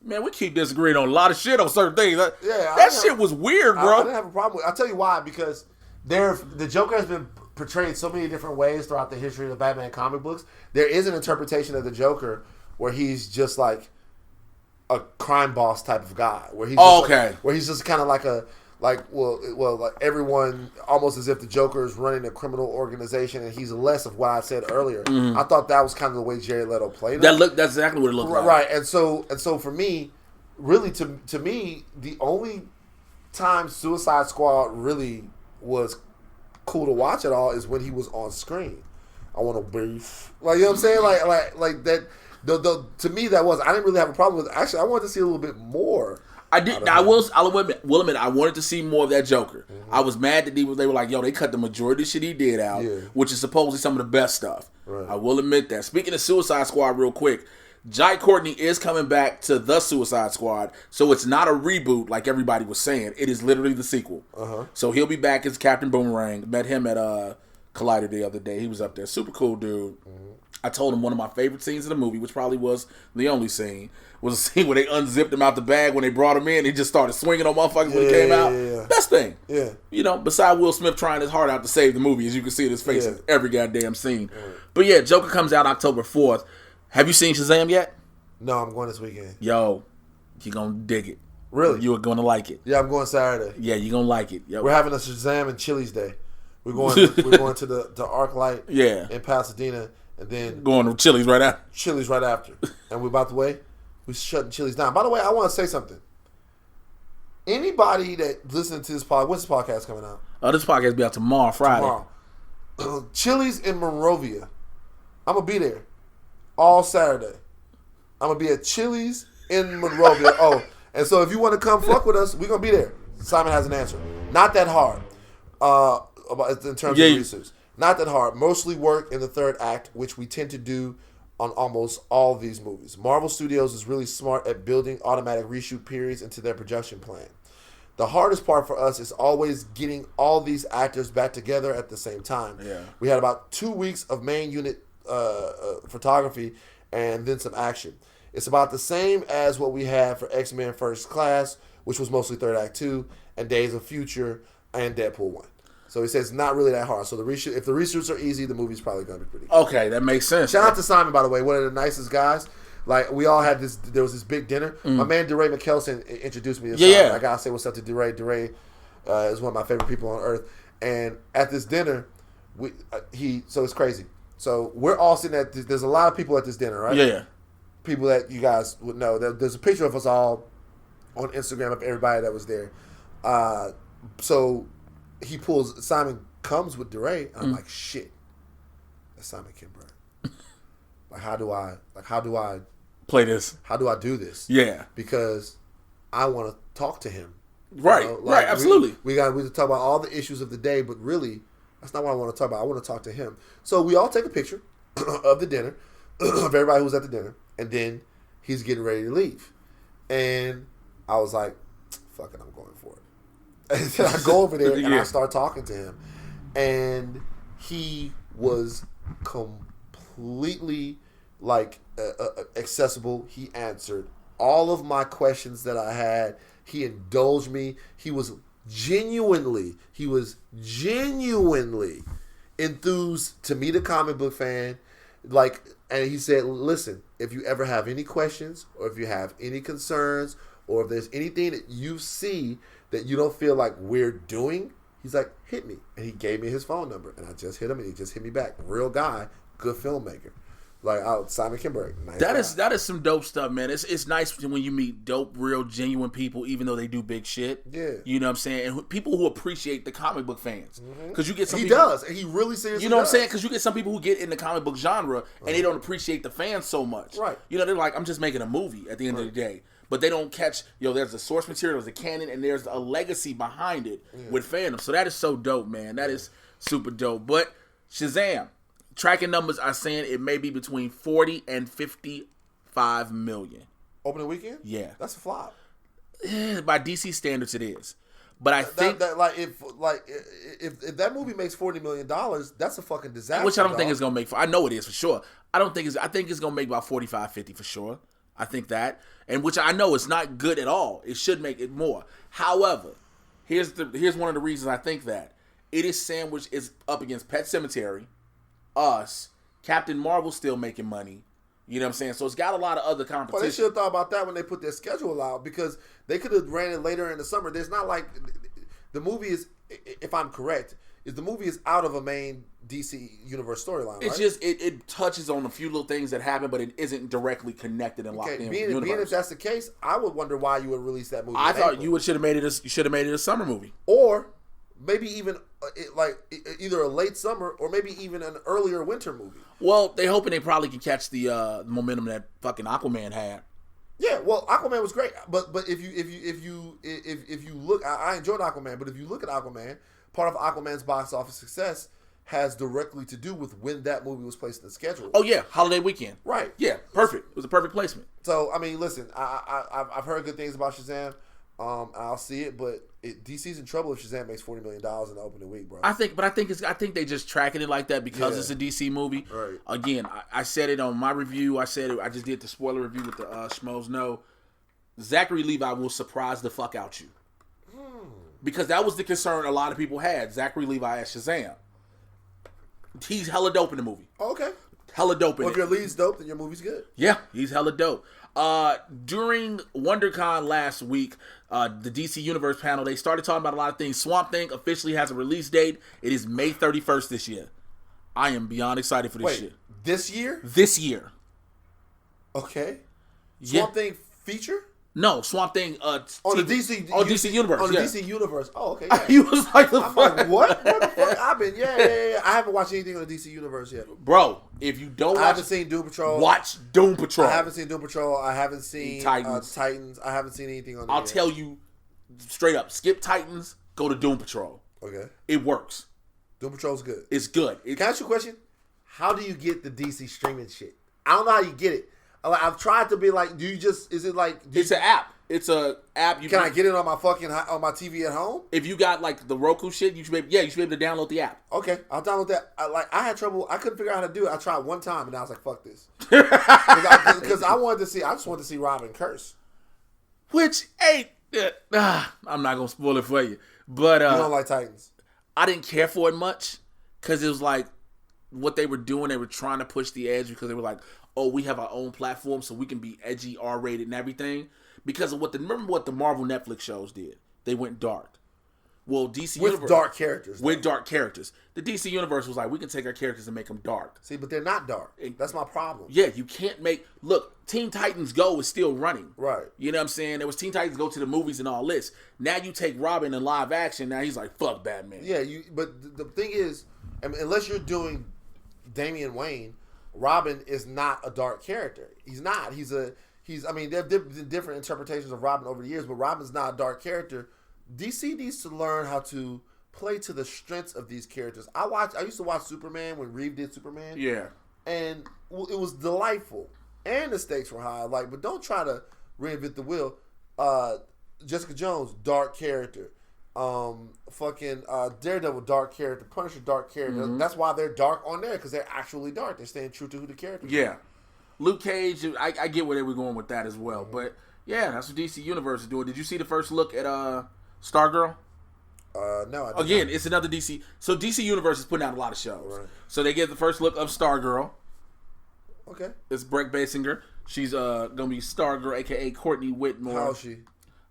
Man, we keep disagreeing on a lot of shit on certain things. That shit was weird, bro. I didn't have a problem with it. I'll tell you why. Because the Joker has been portrayed so many different ways throughout the history of the Batman comic books. There is an interpretation of the Joker where he's just like a crime boss type of guy. Where he's where he's just kind of like like everyone, almost as if the Joker is running a criminal organization, and he's less of what I said earlier. I thought that was kind of the way Jared Leto played it. That's exactly what it looked like. Right, and so for me, really to me, the only time Suicide Squad really was cool to watch at all is when he was on screen. I want to beef, like, you know what I'm saying, like that. To me, that was, I didn't really have a problem with it. Actually, I wanted to see a little bit more. I did. I'll admit, I wanted to see more of that Joker. I was mad that they were like, yo, they cut the majority of the shit he did out, which is supposedly some of the best stuff. Right. I will admit that. Speaking of Suicide Squad real quick, Jai Courtney is coming back to the Suicide Squad, so it's not a reboot like everybody was saying. It is literally the sequel. So he'll be back as Captain Boomerang. Met him at Collider the other day. He was up there. Super cool dude. I told him one of my favorite scenes in the movie, which probably was the only scene, was a scene where they unzipped him out the bag when they brought him in. He just started swinging on motherfuckers when he came out. Yeah. Best thing. Yeah. You know, beside Will Smith trying his heart out to save the movie, as you can see in his face in every goddamn scene. But yeah, Joker comes out October 4th. Have you seen Shazam yet? No, I'm going this weekend. Yo, you're going to dig it. Really? You are going to like it. Yeah, I'm going Saturday. Yeah, you're going to like it. Yo. We're having a Shazam and Chili's Day. We're going to the ArcLight in Pasadena. And then going to Chili's right after. Chili's right after. And we're about to wait. We're shutting Chili's down. By the way, I want to say something. Anybody that listening to this podcast, when's this podcast coming out? This podcast will be out tomorrow, Friday. Chili's in Monrovia. I'm going to be there all Saturday. I'm going to be at Chili's in Monrovia. And so if you want to come fuck with us, we're going to be there. Simon has an answer. Not that hard in terms of research. Not that hard. Mostly work in the third act, which we tend to do on almost all of these movies. Marvel Studios is really smart at building automatic reshoot periods into their production plan. The hardest part for us is always getting all these actors back together at the same time. Yeah. We had about 2 weeks of main unit photography and then some action. It's about the same as what we had for X-Men First Class, which was mostly Third Act 2, and Days of Future, and Deadpool 1. So he says it's not really that hard. So if the reshoots are easy, the movie's probably going to be pretty good. Okay, that makes sense. Shout out to Simon, by the way, one of the nicest guys. Like, we all had this, there was this big dinner. My man DeRay McKelson introduced me to Simon. Yeah. I got to say what's up to DeRay. DeRay is one of my favorite people on earth. And at this dinner, so it's crazy. So we're all sitting there's a lot of people at this dinner, right? Yeah. People that you guys would know. There's a picture of us all on Instagram of everybody that was there. So Simon comes with DeRay. I'm like, shit, that's Simon Kinberg. How do I play this? How do I do this? Yeah, because I want to talk to him. Right, right, absolutely. We talk about all the issues of the day, but really, that's not what I want to talk about. I want to talk to him. So we all take a picture of the dinner, of everybody who was at the dinner, and then he's getting ready to leave. And I was like, fuck it, I'm going for it. And then I go over there and I start talking to him. And he was completely accessible. He answered all of my questions that I had. He indulged me. He was genuinely enthused to meet a comic book fan. And he said, listen, if you ever have any questions or if you have any concerns or if there's anything that you see that you don't feel like we're doing, he's like, hit me. And he gave me his phone number. And I just hit him and he just hit me back. Real guy, good filmmaker. Simon Kinberg. Nice that is some dope stuff, man. It's nice when you meet dope, real, genuine people, even though they do big shit. Yeah. You know what I'm saying? And people who appreciate the comic book fans. Because you get some He people, does. And he really seriously You know what I'm does. saying? Because you get some people who get in the comic book genre and they don't appreciate the fans so much. Right. You know, they're like, I'm just making a movie at the end of the day. But they don't catch, there's the source material, there's a canon, and there's a legacy behind it with fandom. So that is so dope, man. That is super dope. But Shazam, tracking numbers are saying it may be between 40 and 55 million. Opening weekend? Yeah. That's a flop. By DC standards, it is. But I think if that movie makes $40 million, that's a fucking disaster. Which I don't think it's gonna make. I know it is for sure. I think it's gonna make about 45, 50 for sure. I think that, and which I know it's not good at all. It should make it more. However, here's one of the reasons I think that it is sandwiched is up against Pet Sematary, Us, Captain Marvel still making money. You know what I'm saying? So it's got a lot of other competition. Well, they should have thought about that when they put their schedule out because they could have ran it later in the summer. There's not like the movie is, if I'm correct, the movie is out of a main DC universe storyline. It's right? just it touches on a few little things that happen, but it isn't directly connected and locked in. Being with the universe. if that's the case, I would wonder why you would release that movie. I thought you should have made it. You should have made it a summer movie, or maybe even either a late summer or maybe even an earlier winter movie. Well, they hoping they probably can catch the momentum that fucking Aquaman had. Yeah, well, Aquaman was great, but if you look, I enjoyed Aquaman, but if you look at Aquaman, part of Aquaman's box office success has directly to do with when that movie was placed in the schedule. Oh yeah, holiday weekend. Right. Yeah, perfect. It was a perfect placement. So I mean, listen, I've heard good things about Shazam. I'll see it, but DC's in trouble if Shazam makes $40 million in the opening week, bro. I think they just tracking it like that because it's a DC movie. Right. Again, I said it on my review. I said it. I just did the spoiler review with the Schmoes Know. Zachary Levi will surprise the fuck out you. Because that was the concern a lot of people had. Zachary Levi as Shazam. He's hella dope in the movie. Oh, okay. Hella dope in Well, it. if your lead's dope, then your movie's good. Yeah, he's hella dope. During WonderCon last week, the DC Universe panel, they started talking about a lot of things. Swamp Thing officially has a release date. It is May 31st this year. I am beyond excited for this shit. This year? This year. Okay. Yeah. Swamp Thing feature? No, Swamp Thing On the DC Universe. On the yeah. DC Universe. Oh, okay. Yeah. He was like, I'm like, what? What the fuck? I've been, yeah. I haven't watched anything on the DC Universe yet. Bro, if you don't I haven't seen Doom Patrol. watch Doom Patrol. I haven't seen Doom Patrol. I haven't seen Titans. I haven't seen anything on there. I'll tell you straight up, skip Titans, go to Doom Patrol. Okay. It works. Doom Patrol's good. It's good. Can I ask you a question? How do you get the DC streaming shit? I don't know how you get it. I've tried to be like, do you just, is it like... It's an app. It's a app. Can I get it on my TV at home? If you got like the Roku shit, you should be able to download the app. Okay, I'll download that. I had trouble. I couldn't figure out how to do it. I tried one time and I was like, "Fuck this," because I just wanted to see Robin curse. Which ain't. I'm not gonna spoil it for you, but you don't like Titans. I didn't care for it much because it was like what they were doing. They were trying to push the edge because they were like, "Oh, we have our own platform, so we can be edgy, R-rated, and everything." Because of remember what the Marvel Netflix shows did? They went dark. Well, DC with Universe, dark characters. With dark characters. The DC Universe was like, we can take our characters and make them dark. See, but they're not dark. That's my problem. Yeah, you can't make... Look, Teen Titans Go is still running. Right. You know what I'm saying? There was Teen Titans Go to the movies and all this. Now you take Robin in live action, now he's like, fuck Batman. Yeah, but the thing is, I mean, unless you're doing Damian Wayne, Robin is not a dark character. He's not. I mean, there have been different interpretations of Robin over the years, but Robin's not a dark character. DC needs to learn how to play to the strengths of these characters. I used to watch Superman when Reeve did Superman. Yeah. And it was delightful. And the stakes were high. But don't try to reinvent the wheel. Jessica Jones, dark character. Daredevil, dark character. Punisher, dark character. Mm-hmm. That's why they're dark on there, because they're actually dark. They're staying true to who the character is. Yeah. Luke Cage, I get where they were going with that as well. Mm-hmm. But, yeah, that's what DC Universe is doing. Did you see the first look at Stargirl? No, I didn't. Again, it's another DC. So DC Universe is putting out a lot of shows. Right. So they get the first look of Stargirl. Okay. It's Brett Basinger. She's going to be Stargirl, a.k.a. Courtney Whitmore. How old is she?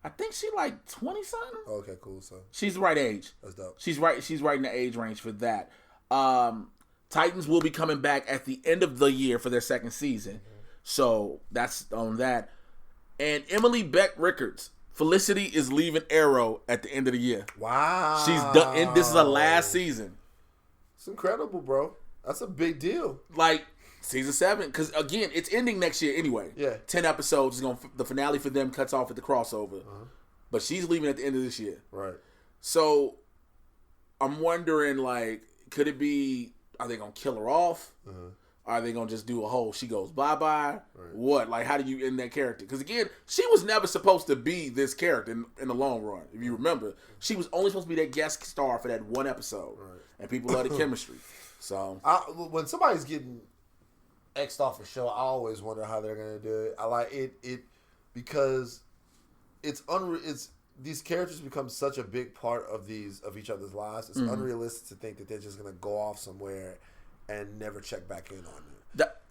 I think she like 20-something. Okay, cool. So she's the right age. That's dope. She's right in the age range for that. Titans will be coming back at the end of the year for their second season. Mm-hmm. So that's on that. And Emily Beck Rickards. Felicity is leaving Arrow at the end of the year. Wow. She's done, and this is her last season. It's incredible, bro. That's a big deal. Like, season 7, because, again, it's ending next year anyway. Yeah. 10 episodes. The finale for them cuts off at the crossover. Uh-huh. But she's leaving at the end of this year. Right. So, I'm wondering, like, could it be, are they going to kill her off? Uh-huh. Are they going to just do a whole she goes bye-bye? Right. What? Like, how do you end that character? Because, again, she was never supposed to be this character in the long run. If you remember, she was only supposed to be that guest star for that one episode. Right. And people love the chemistry. So, when somebody's getting X'd off a show, I always wonder how they're going to do it. I like it because it's these characters become such a big part of each other's lives. It's unrealistic to think that they're just going to go off somewhere and never check back in on you.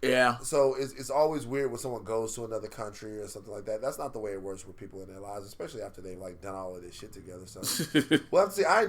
Yeah. So it's always weird when someone goes to another country or something like that. That's not the way it works with people in their lives, especially after they've like done all of this shit together. So we'll have to see. I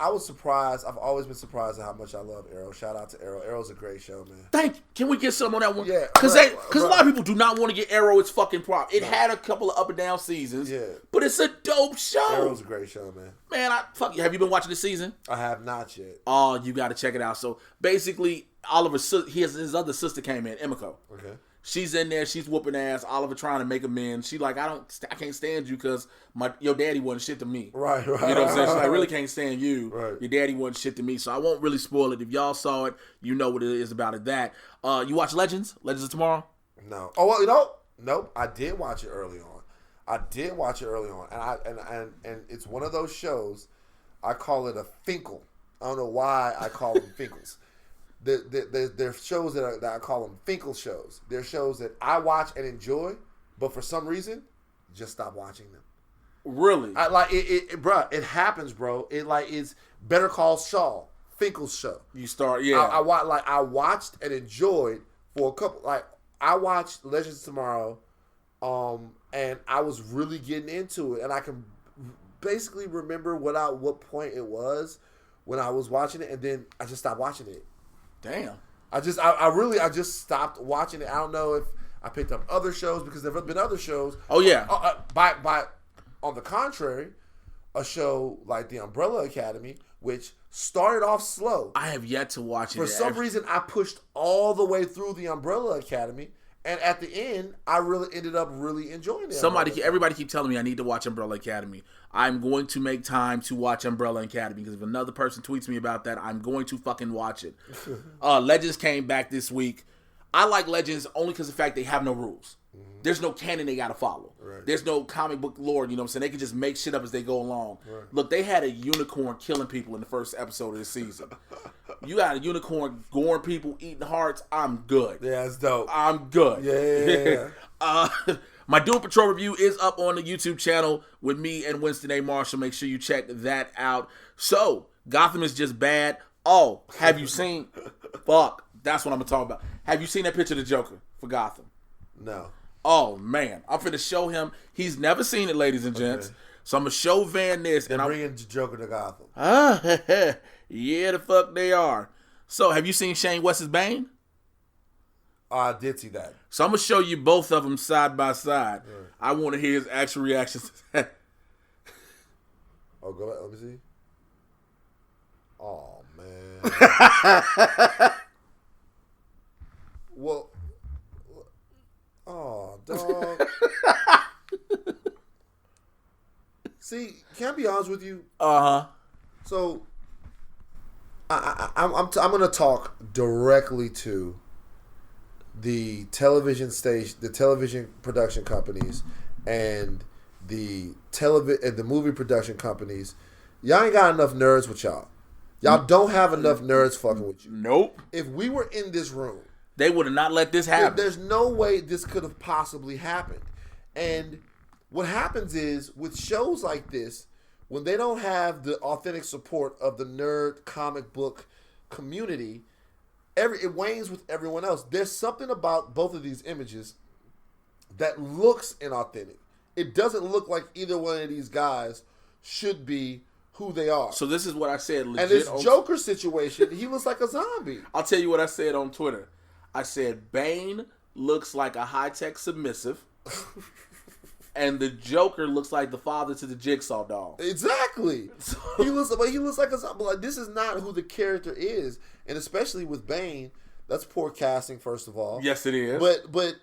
was surprised. I've always been surprised at how much I love Arrow. Shout out to Arrow. Arrow's a great show, man. Can we get some on that one? Yeah. Because a lot of people do not want to get Arrow its fucking prop. It had a couple of up and down seasons. Yeah. But it's a dope show. Arrow's a great show, man. Man, have you been watching the season? I have not yet. Oh, you got to check it out. So basically, his other sister came in, Emiko. Okay. She's in there. She's whooping ass. Oliver trying to make amends. She like, I can't stand you because your daddy wasn't shit to me. Right. You know what I'm saying? She's like, I really can't stand you. Right. Your daddy wasn't shit to me. So I won't really spoil it. If y'all saw it, you know what it is about it. That. You watch Legends of Tomorrow? No. Oh well, nope. I did watch it early on. And it's one of those shows. I call it a Finkel. I don't know why I call them Finkles. They're shows that I call them Finkel shows. They're shows that I watch and enjoy, but for some reason, just stop watching them. Really? I like it, bro. It happens, bro. It's Better Call Saul, Finkel's show. You start, yeah. I watched and enjoyed for a couple. Like I watched Legends of Tomorrow, and I was really getting into it, and I can basically remember what point it was when I was watching it, and then I just stopped watching it. Damn. I just stopped watching it. I don't know if I picked up other shows because there have been other shows. Oh yeah. On the contrary, a show like The Umbrella Academy, which started off slow. I have yet to watch it. For some reason, I pushed all the way through The Umbrella Academy, and at the end, I really ended up really enjoying it. Everybody keep telling me I need to watch Umbrella Academy. I'm going to make time to watch Umbrella Academy because if another person tweets me about that, I'm going to fucking watch it. Legends came back this week. I like Legends only because of the fact they have no rules. There's no canon they got to follow. Right. There's no comic book lore, you know what I'm saying? They can just make shit up as they go along. Right. Look, they had a unicorn killing people in the first episode of the season. You got a unicorn goring people, eating hearts, I'm good. Yeah, it's dope. I'm good. Yeah. My Doom Patrol review is up on the YouTube channel with me and Winston A. Marshall. Make sure you check that out. So, Gotham is just bad. Oh, have you seen... Fuck, that's what I'm going to talk about. Have you seen that picture of the Joker for Gotham? No. Oh, man. I'm finna show him. He's never seen it, ladies and gents. So I'm going to show Van this. They're bringing Joker to Gotham. Yeah, the fuck they are. So, have you seen Shane West's Bane? I did see that. So I'm going to show you both of them side by side. Right. I want to hear his actual reactions to that. Oh, go back. Let me see. Oh, man. Well, oh, dog. See, can I be honest with you? So, I'm going to talk directly to the television station, the television production companies, and the movie production companies. Y'all ain't got enough nerds with y'all. Y'all don't have enough nerds fucking with you. Nope. If we were in this room, they would have not let this happen. There's no way this could have possibly happened. And what happens is, with shows like this, when they don't have the authentic support of the nerd comic book community, it wanes with everyone else. There's something about both of these images that looks inauthentic. It doesn't look like either one of these guys should be who they are. So this is what I said legit. And this Joker situation, he looks like a zombie. I'll tell you what I said on Twitter. I said Bane looks like a high-tech submissive. And the Joker looks like the father to the Jigsaw doll. Exactly. He looks like a zombie. Like, this is not who the character is, and especially with Bane, that's poor casting. First of all, yes, it is. But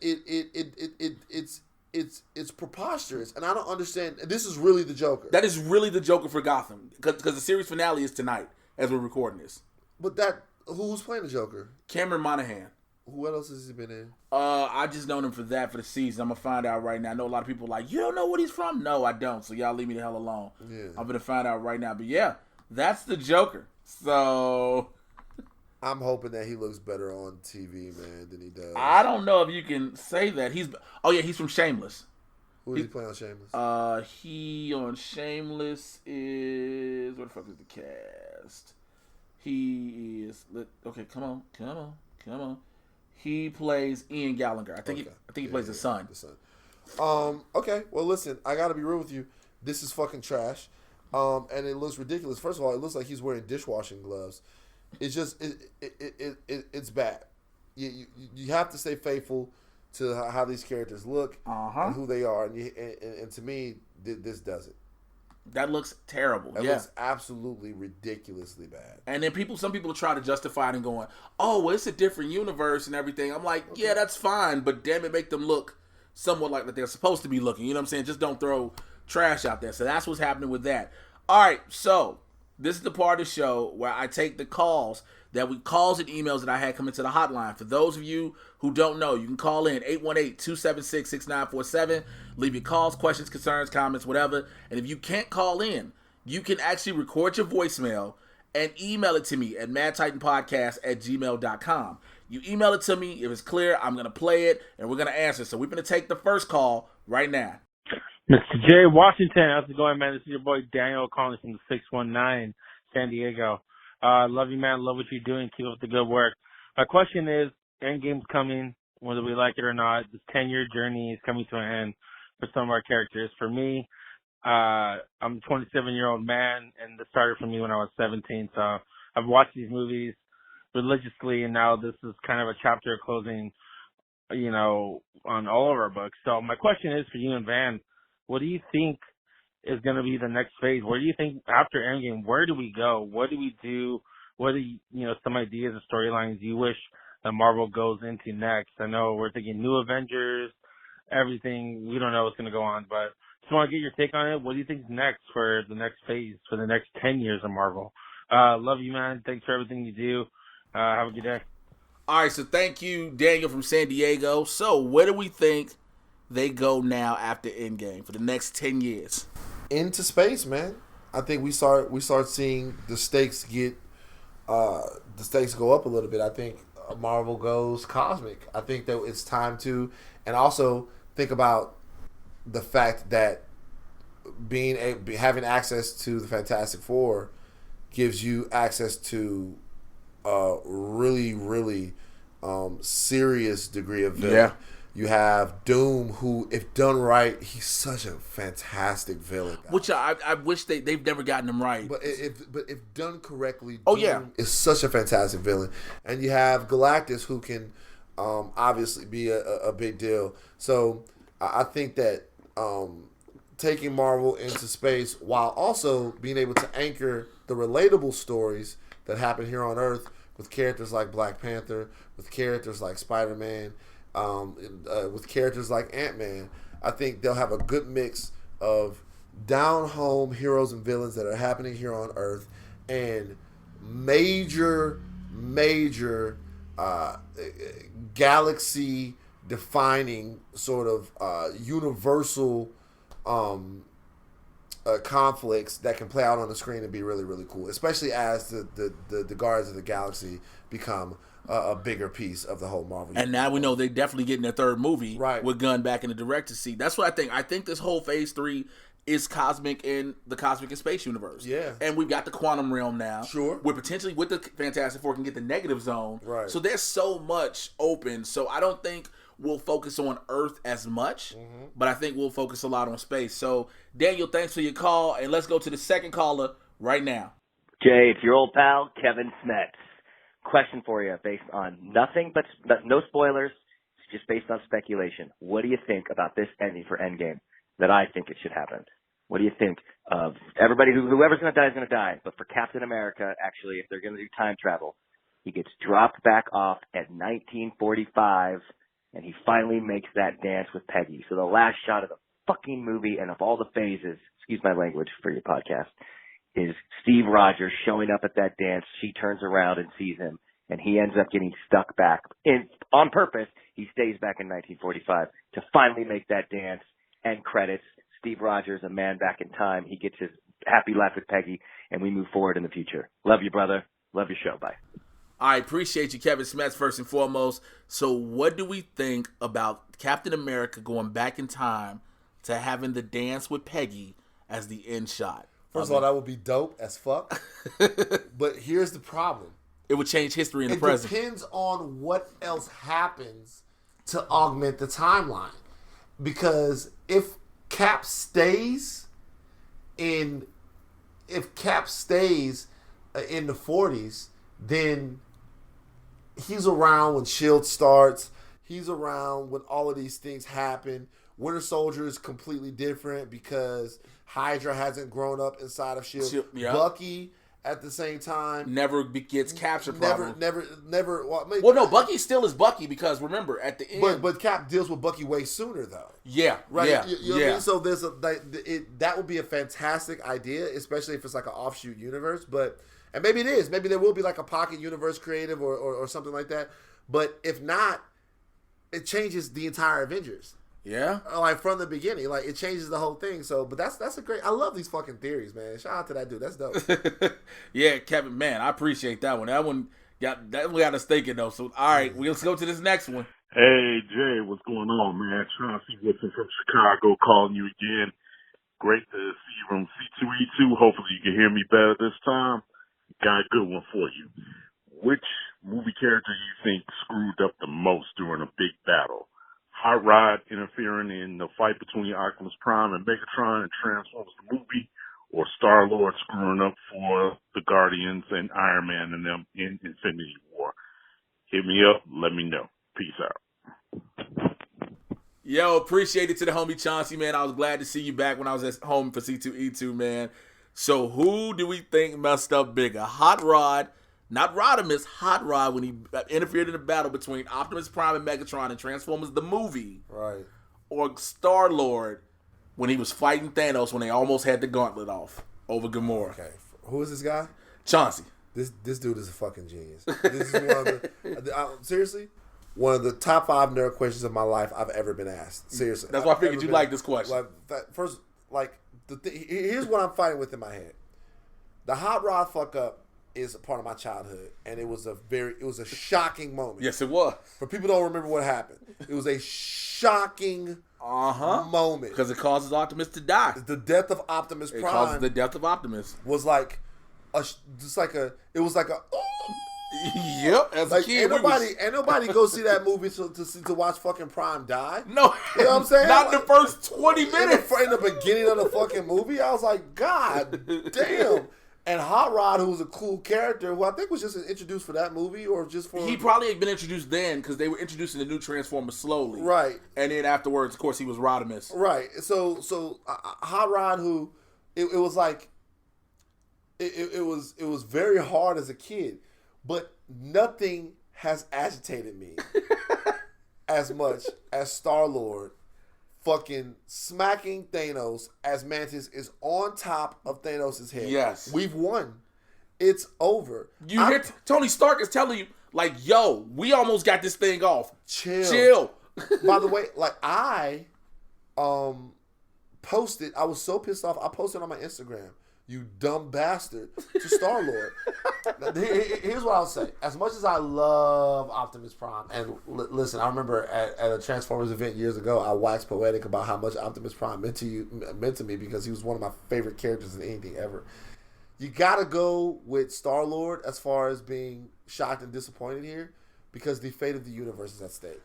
it's preposterous, and I don't understand. This is really the Joker. That is really the Joker for Gotham, because the series finale is tonight as we're recording this. But who's playing the Joker? Cameron Monaghan. What else has he been in? I just known him for that for the season. I'm gonna find out right now. I know a lot of people are like, you don't know what he's from? No, I don't. So y'all leave me the hell alone. Yeah. I'm gonna find out right now. But yeah, that's the Joker. So I'm hoping that he looks better on TV, man, than he does. I don't know if you can say that. He's from Shameless. Who is he playing on Shameless? He on Shameless is, what the fuck is the cast? He is, okay, come on. He plays Ian Gallagher. I think he plays the son. Okay. Well, listen. I gotta be real with you. This is fucking trash. And it looks ridiculous. First of all, it looks like he's wearing dishwashing gloves. It's just it's bad. You have to stay faithful to how these characters look and who they are. And to me, this does it. That looks terrible. It looks absolutely ridiculously bad. And then some people try to justify it and going, oh, well, it's a different universe and everything. I'm like, yeah, that's fine, but damn it, make them look somewhat like they're supposed to be looking. You know what I'm saying? Just don't throw trash out there. So that's what's happening with that. All right, so this is the part of the show where I take the calls and emails that I had come into the hotline. For those of you who don't know, you can call in 818-276-6947. Leave your calls, questions, concerns, comments, whatever. And if you can't call in, you can actually record your voicemail and email it to me at madtitanpodcast@gmail.com. You email it to me. If it's clear, I'm going to play it, and we're going to answer. So we're going to take the first call right now. Mr. J. Washington, how's it going, man? This is your boy Daniel calling from the 619, San Diego. Love you, man. Love what you're doing. Keep up the good work. My question is, Endgame's coming, whether we like it or not. This 10-year journey is coming to an end for some of our characters. For me, I'm a 27-year-old man, and this started for me when I was 17. So I've watched these movies religiously, and now this is kind of a chapter closing, on all of our books. So my question is for you and Van, what do you think is going to be the next phase? Where do you think after Endgame, where do we go? What do we do? What are some ideas or storylines you wish that Marvel goes into next? I know we're thinking new Avengers, everything. We don't know what's going to go on, but just want to get your take on it. What do you think is next for the next phase, for the next 10 years of Marvel? Love you, man. Thanks for everything you do. Have a good day. All right, so thank you, Daniel from San Diego. So where do we think they go now after Endgame for the next 10 years? Into space, man. I think we start seeing the stakes go up a little bit. I think Marvel goes cosmic. I think that it's time to, and also think about the fact that having access to the Fantastic Four gives you access to a really, really serious degree of villain. Yeah. You have Doom, who, if done right, he's such a fantastic villain. Which I wish they've never gotten him right. But if done correctly, Doom is such a fantastic villain. And you have Galactus, who can obviously be a big deal. So I think that taking Marvel into space while also being able to anchor the relatable stories that happen here on Earth with characters like Black Panther, with characters like Spider-Man, with characters like Ant-Man, I think they'll have a good mix of down-home heroes and villains that are happening here on Earth and major galaxy-defining sort of universal conflicts that can play out on the screen and be really, really cool, especially as the Guardians of the Galaxy become a bigger piece of the whole Marvel universe. And now we know they're definitely getting their third movie with Gunn back in the director's seat. That's what I think. I think this whole Phase 3 is cosmic in the cosmic and space universe. Yeah. And we've got the quantum realm now. Sure. We're potentially, with the Fantastic Four, can get the negative zone. Right. So there's so much open. So I don't think we'll focus on Earth as much, but I think we'll focus a lot on space. So, Daniel, thanks for your call. And let's go to the second caller right now. Jay, it's your old pal, Kevin Smets. Question for you based on nothing but no spoilers, just based on speculation. What do you think about this ending for Endgame that I think it should happen? What do you think of everybody whoever's going to die is going to die, but for Captain America, actually, if they're going to do time travel, he gets dropped back off at 1945 and he finally makes that dance with Peggy. So the last shot of the fucking movie and of all the phases, excuse my language for your podcast, is Steve Rogers showing up at that dance. She turns around and sees him, and he ends up getting stuck back. On purpose, he stays back in 1945 to finally make that dance, and credits Steve Rogers, a man back in time. He gets his happy laugh with Peggy, and we move forward in the future. Love you, brother. Love your show. Bye. I appreciate you, Kevin Smets, first and foremost. So what do we think about Captain America going back in time to having the dance with Peggy as the end shot? First of all, that would be dope as fuck. But here's the problem. It would change history in the present. It depends on what else happens to augment the timeline. Because if Cap stays in the 40s, then he's around when S.H.I.E.L.D. starts. He's around when all of these things happen. Winter Soldier is completely different because Hydra hasn't grown up inside of S.H.I.E.L.D. Yeah. Bucky, at the same time, never gets captured. Probably. Never. Well, no, Bucky still is Bucky because remember at the end. But Cap deals with Bucky way sooner though. Yeah, right. Yeah, you know what I mean? So there's that would be a fantastic idea, especially if it's like an offshoot universe. And maybe it is. Maybe there will be like a pocket universe creative or something like that. But if not, it changes the entire Avengers. Yeah, like from the beginning, like it changes the whole thing. So, but that's a great. I love these fucking theories, man. Shout out to that dude. That's dope. Yeah, Kevin, man, I appreciate that one. That one got us thinking though. So, all right, let's go to this next one. Hey Jay, what's going on, man? Chauncey Woodson from Chicago calling you again. Great to see you from C2E2. Hopefully, you can hear me better this time. Got a good one for you. Which movie character do you think screwed up the most during a big battle? Hot Rod interfering in the fight between Optimus Prime and Megatron and Transformers the movie, or Star-Lord screwing up for the Guardians and Iron Man and them in Infinity War? Hit me up. Let me know. Peace out. Yo, appreciate it to the homie Chauncey, man. I was glad to see you back when I was at home for C2E2, man. So who do we think messed up bigger? Hot Rod, not Rodimus, Hot Rod when he interfered in the battle between Optimus Prime and Megatron and Transformers the movie. Right. Or Star-Lord when he was fighting Thanos when they almost had the gauntlet off over Gamora. Okay. Who is this guy? Chauncey. This dude is a fucking genius. This is one of the seriously? one of the top 5 nerd questions of my life I've ever been asked. Seriously. That's why I figured you like this question. Here's what I'm fighting with in my head. The hot rod fuck up is a part of my childhood, and it was a shocking moment. Yes, it was. For people who don't remember what happened, it was a shocking moment because it causes Optimus to die. The death of Optimus Prime. It causes the death of Optimus. Was like it was like a. Yep, as a kid, ain't nobody go see that movie to watch fucking Prime die. No, you know what I'm saying? Not in the first 20 minutes. In the beginning of the fucking movie, I was like, God damn. And Hot Rod, who was a cool character, who I think was just introduced for that movie or just for... He probably had been introduced then because they were introducing the new Transformers slowly. Right. And then afterwards, of course, he was Rodimus. Right. So Hot Rod, who... It was like... It was very hard as a kid. But nothing has agitated me as much as Star-Lord fucking smacking Thanos as Mantis is on top of Thanos' head. Yes. We've won. It's over. You hear Tony Stark is telling you, like, yo, we almost got this thing off. Chill. By the way, like, I posted, I was so pissed off, I posted on my Instagram, you dumb bastard, to Star-Lord. Here's what I'll say. As much as I love Optimus Prime, and listen, I remember at a Transformers event years ago, I waxed poetic about how much Optimus Prime meant to me because he was one of my favorite characters in anything ever. You gotta go with Star-Lord as far as being shocked and disappointed here because the fate of the universe is at stake.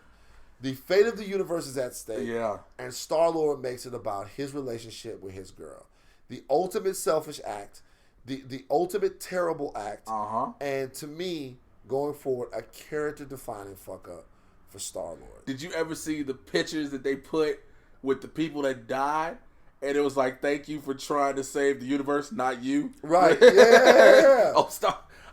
The fate of the universe is at stake. Yeah. And Star-Lord makes it about his relationship with his girl. The ultimate selfish act, the ultimate terrible act, and to me, going forward, a character-defining fuck-up for Star-Lord. Did you ever see the pictures that they put with the people that died? And it was like, thank you for trying to save the universe, not you. Right, yeah.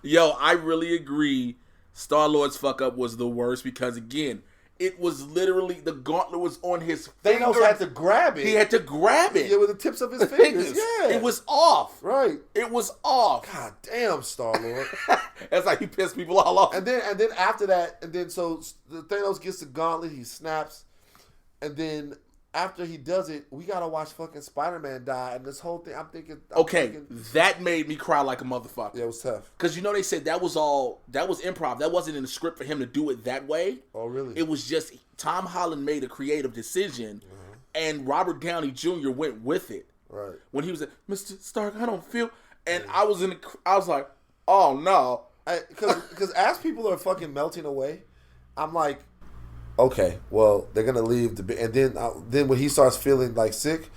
Yo, I really agree. Star-Lord's fuck-up was the worst because, again, it was literally, the gauntlet was on his finger. Thanos had to grab it. He had to grab it. Yeah, with the tips of his fingers. Yeah. It was off. Right. It was off. God damn, Star-Lord. That's like he pissed people all off. And then after that, so the Thanos gets the gauntlet, he snaps, and then after he does it, we gotta watch fucking Spider-Man die, and this whole thing, I'm thinking... that made me cry like a motherfucker. Yeah, it was tough. Because, they said that was improv. That wasn't in the script for him to do it that way. Oh, really? It was just, Tom Holland made a creative decision, and Robert Downey Jr. went with it. Right. When he was like, Mr. Stark, I don't feel... And I was like, oh, no. Because as people are fucking melting away, I'm like... Okay, well, they're gonna leave and then when he starts feeling like sick,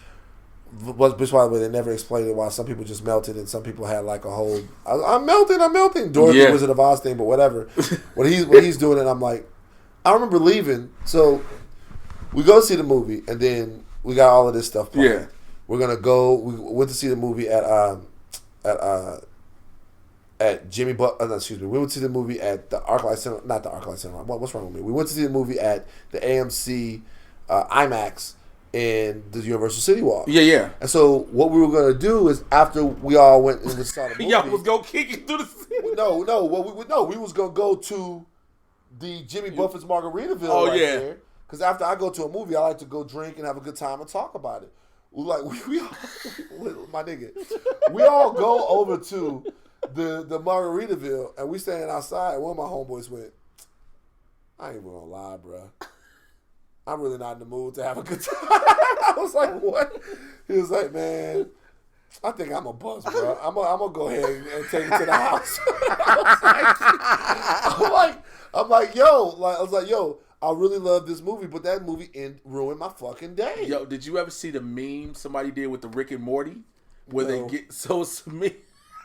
which by the way they never explained it why some people just melted and some people had like a whole I'm melting, Dorothy Wizard of Oz thing, but whatever. when he's doing it, I'm like, I remember leaving, so we go see the movie and then we got all of this stuff planned. Yeah. We're gonna go. We went to see the movie at Jimmy excuse me. We went to see the movie at the ArcLight Cinema. Not the ArcLight Cinema. What's wrong with me? We went to see the movie at the AMC IMAX in the Universal City Walk. Yeah, yeah. And so what we were going to do is after we all went and saw the movie. Y'all was going to kick it through the... No. We was going to go to the Jimmy Buffett's Margaritaville there. Because after I go to a movie, I like to go drink and have a good time and talk about it. We all, my nigga, we all go over to the Margaritaville and we standing outside. One of my homeboys went, I ain't even gonna lie, bro. I'm really not in the mood to have a good time. I was like, what? He was like, man, I think I'm a buzz, bro. I'm gonna go ahead and take it to the house. I'm like, yo, I really love this movie, but that movie ruined my fucking day. Yo, did you ever see the meme somebody did with the Rick and Morty? Where they get it's me.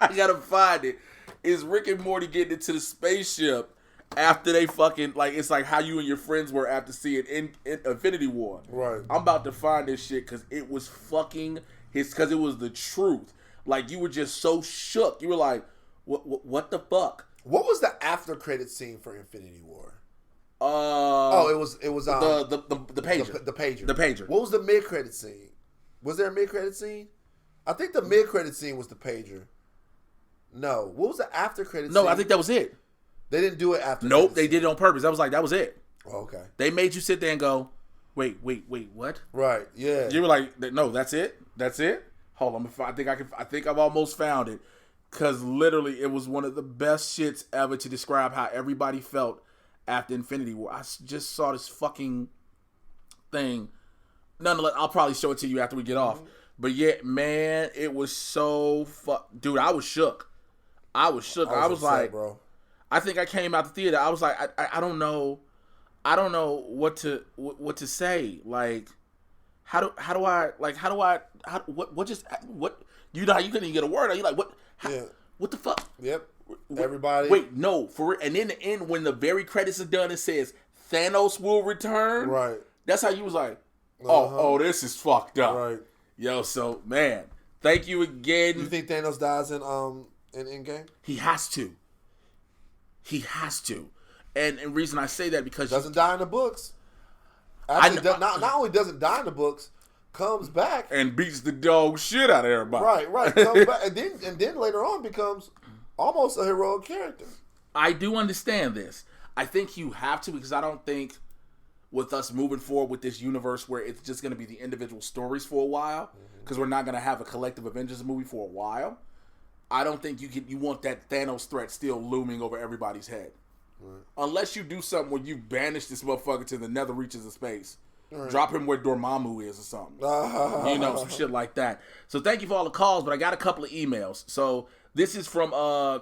I gotta find it. Is Rick and Morty getting into the spaceship after they fucking it's like how you and your friends were after seeing in Infinity War. Right. I'm about to find this shit because it was fucking because it was the truth. Like you were just so shook. You were like, what the fuck? What was the after credit scene for Infinity War? It was the pager. The pager. The pager. What was the mid credit scene? Was there a mid credit scene? I think the mid credit scene was the pager. No. What was the after credit scene? No, I think that was it. They didn't do it after. Nope, they did it on purpose. That was it. Okay. They made you sit there and go, wait, what? Right. Yeah. You were like, no, that's it. Hold on, I think I've almost found it, because literally it was one of the best shits ever to describe how everybody felt after Infinity War. I just saw this fucking thing. Nonetheless, I'll probably show it to you after we get off. But yeah, man, it was so dude, I was shook. I was upset, like, bro. I think I came out the theater. I was like, I don't know what to say. Like, what you know how you couldn't even get a word out. You like, what? What the fuck? Yep. Everybody. Wait, no, for real. And in the end, when the very credits are done, it says Thanos will return. Right. That's how you was like, oh, this is fucked up. Right. Yo, so man, thank you again. You think Thanos dies in Endgame? He has to. And the reason I say that because doesn't die in the books. Actually, not only doesn't die in the books, comes back and beats the dog shit out of everybody. Right. Comes back and then later on becomes almost a heroic character. I do understand this. I think you have to, because I don't think with us moving forward with this universe where it's just going to be the individual stories for a while, because we're not going to have a collective Avengers movie for a while. I don't think you want that Thanos threat still looming over everybody's head. Right. Unless you do something where you banish this motherfucker to the nether reaches of space. Right. Drop him where Dormammu is or something. Some shit like that. So thank you for all the calls, but I got a couple of emails. So this is from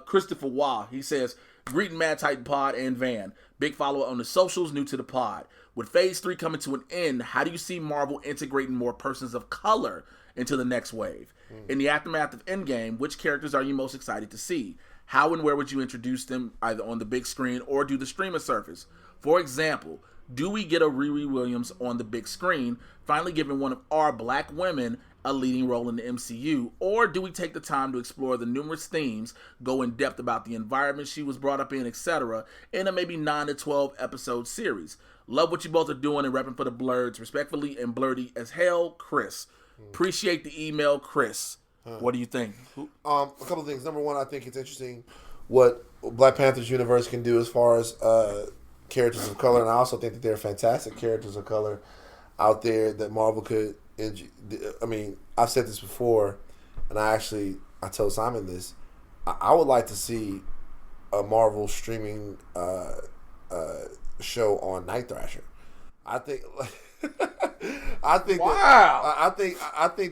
Christopher Wah. He says, greeting Mad Titan Pod and Van. Big follower on the socials, new to the pod. With Phase 3 coming to an end, how do you see Marvel integrating more persons of color into the next wave? In the aftermath of Endgame, which characters are you most excited to see? How and where would you introduce them, either on the big screen or do the streamer surface? For example, do we get a Riri Williams on the big screen, finally giving one of our black women a leading role in the MCU? Or do we take the time to explore the numerous themes, go in depth about the environment she was brought up in, etc., in a maybe 9 to 12 episode series? Love what you both are doing and repping for the Blerds. Respectfully and blerdy as hell, Chris. Appreciate the email, Chris. What do you think? A couple of things. Number one, I think it's interesting what Black Panther's universe can do as far as characters of color, and I also think that there are fantastic characters of color out there that Marvel could. I mean, I've said this before, and I told Simon this. I would like to see a Marvel streaming show on Night Thrasher. I think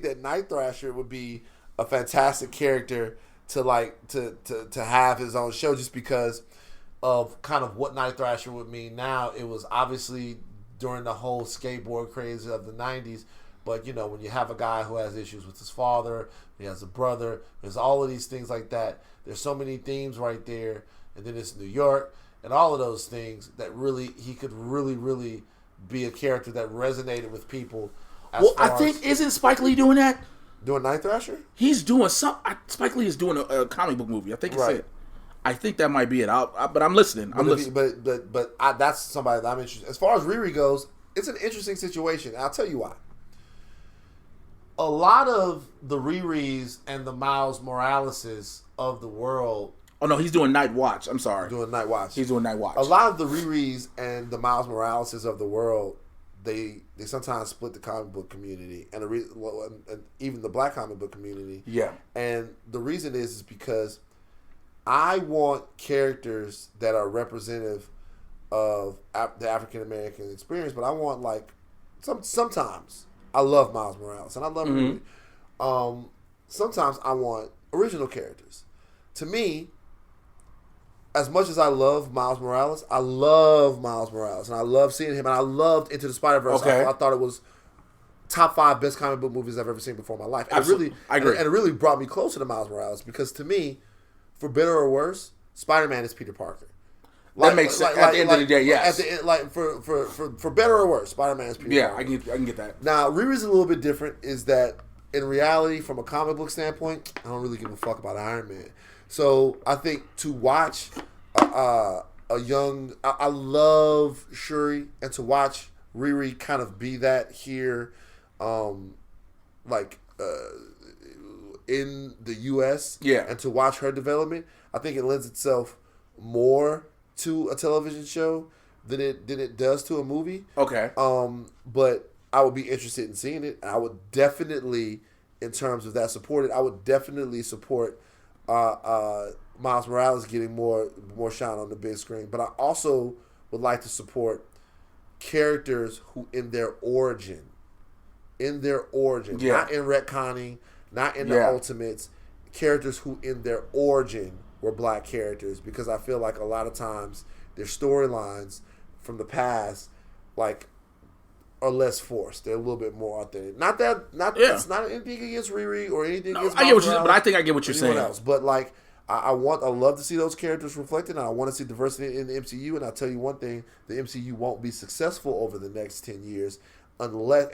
that Night Thrasher would be a fantastic character to have his own show, just because of kind of what Night Thrasher would mean now. It was obviously during the whole skateboard craze of the 90s, but you know, when you have a guy who has issues with his father, he has a brother, there's all of these things like that. There's so many themes right there, and then it's New York and all of those things that he could really be a character that resonated with people. I think, isn't Spike Lee doing that? Doing Night Thrasher? He's doing Spike Lee is doing a comic book movie. I think it's it. I think that might be it. But I'm listening. That's somebody that I'm interested. As far as Riri goes, it's an interesting situation. I'll tell you why. A lot of the Riris and the Miles Moraleses of the world. Oh no, he's doing Night Watch. I'm sorry. Doing Night Watch. He's doing Night Watch. A lot of the Riris and the Miles Moraleses of the world, they sometimes split the comic book community and even the black comic book community. Yeah. And the reason is because I want characters that are representative of the African American experience, but I want sometimes I love Miles Morales and I love Riri. Sometimes I want original characters. To me, as much as I love Miles Morales, and I love seeing him, and I loved Into the Spider-Verse. Okay. I thought it was top 5 best comic book movies I've ever seen before in my life. Absolutely. I agree. And it really brought me closer to Miles Morales, because to me, for better or worse, Spider-Man is Peter Parker. That makes sense. At the end of the day, yes. At the end, for better or worse, Spider-Man is Peter Parker. Yeah, I can get that. Now, Riri's a little bit different, is that in reality, from a comic book standpoint, I don't really give a fuck about Iron Man. So I think to watch I love Shuri, and to watch Riri kind of be that here, in the U.S. Yeah. And to watch her development, I think it lends itself more to a television show than it does to a movie. Okay. But I would be interested in seeing it. I would definitely, in terms of that supported, I would definitely support Miles Morales getting more shine on the big screen. But I also would like to support characters who in their origin, not in retconning, not in the Ultimates, characters who in their origin were black characters, because I feel like a lot of times their storylines from the past are less forced. They're a little bit more authentic. It's not anything against Riri or anything against I get what you're, but I think I get what you're saying. Else. But I love to see those characters reflected, and I want to see diversity in the MCU. And I'll tell you one thing: the MCU won't be successful over the next 10 years, unless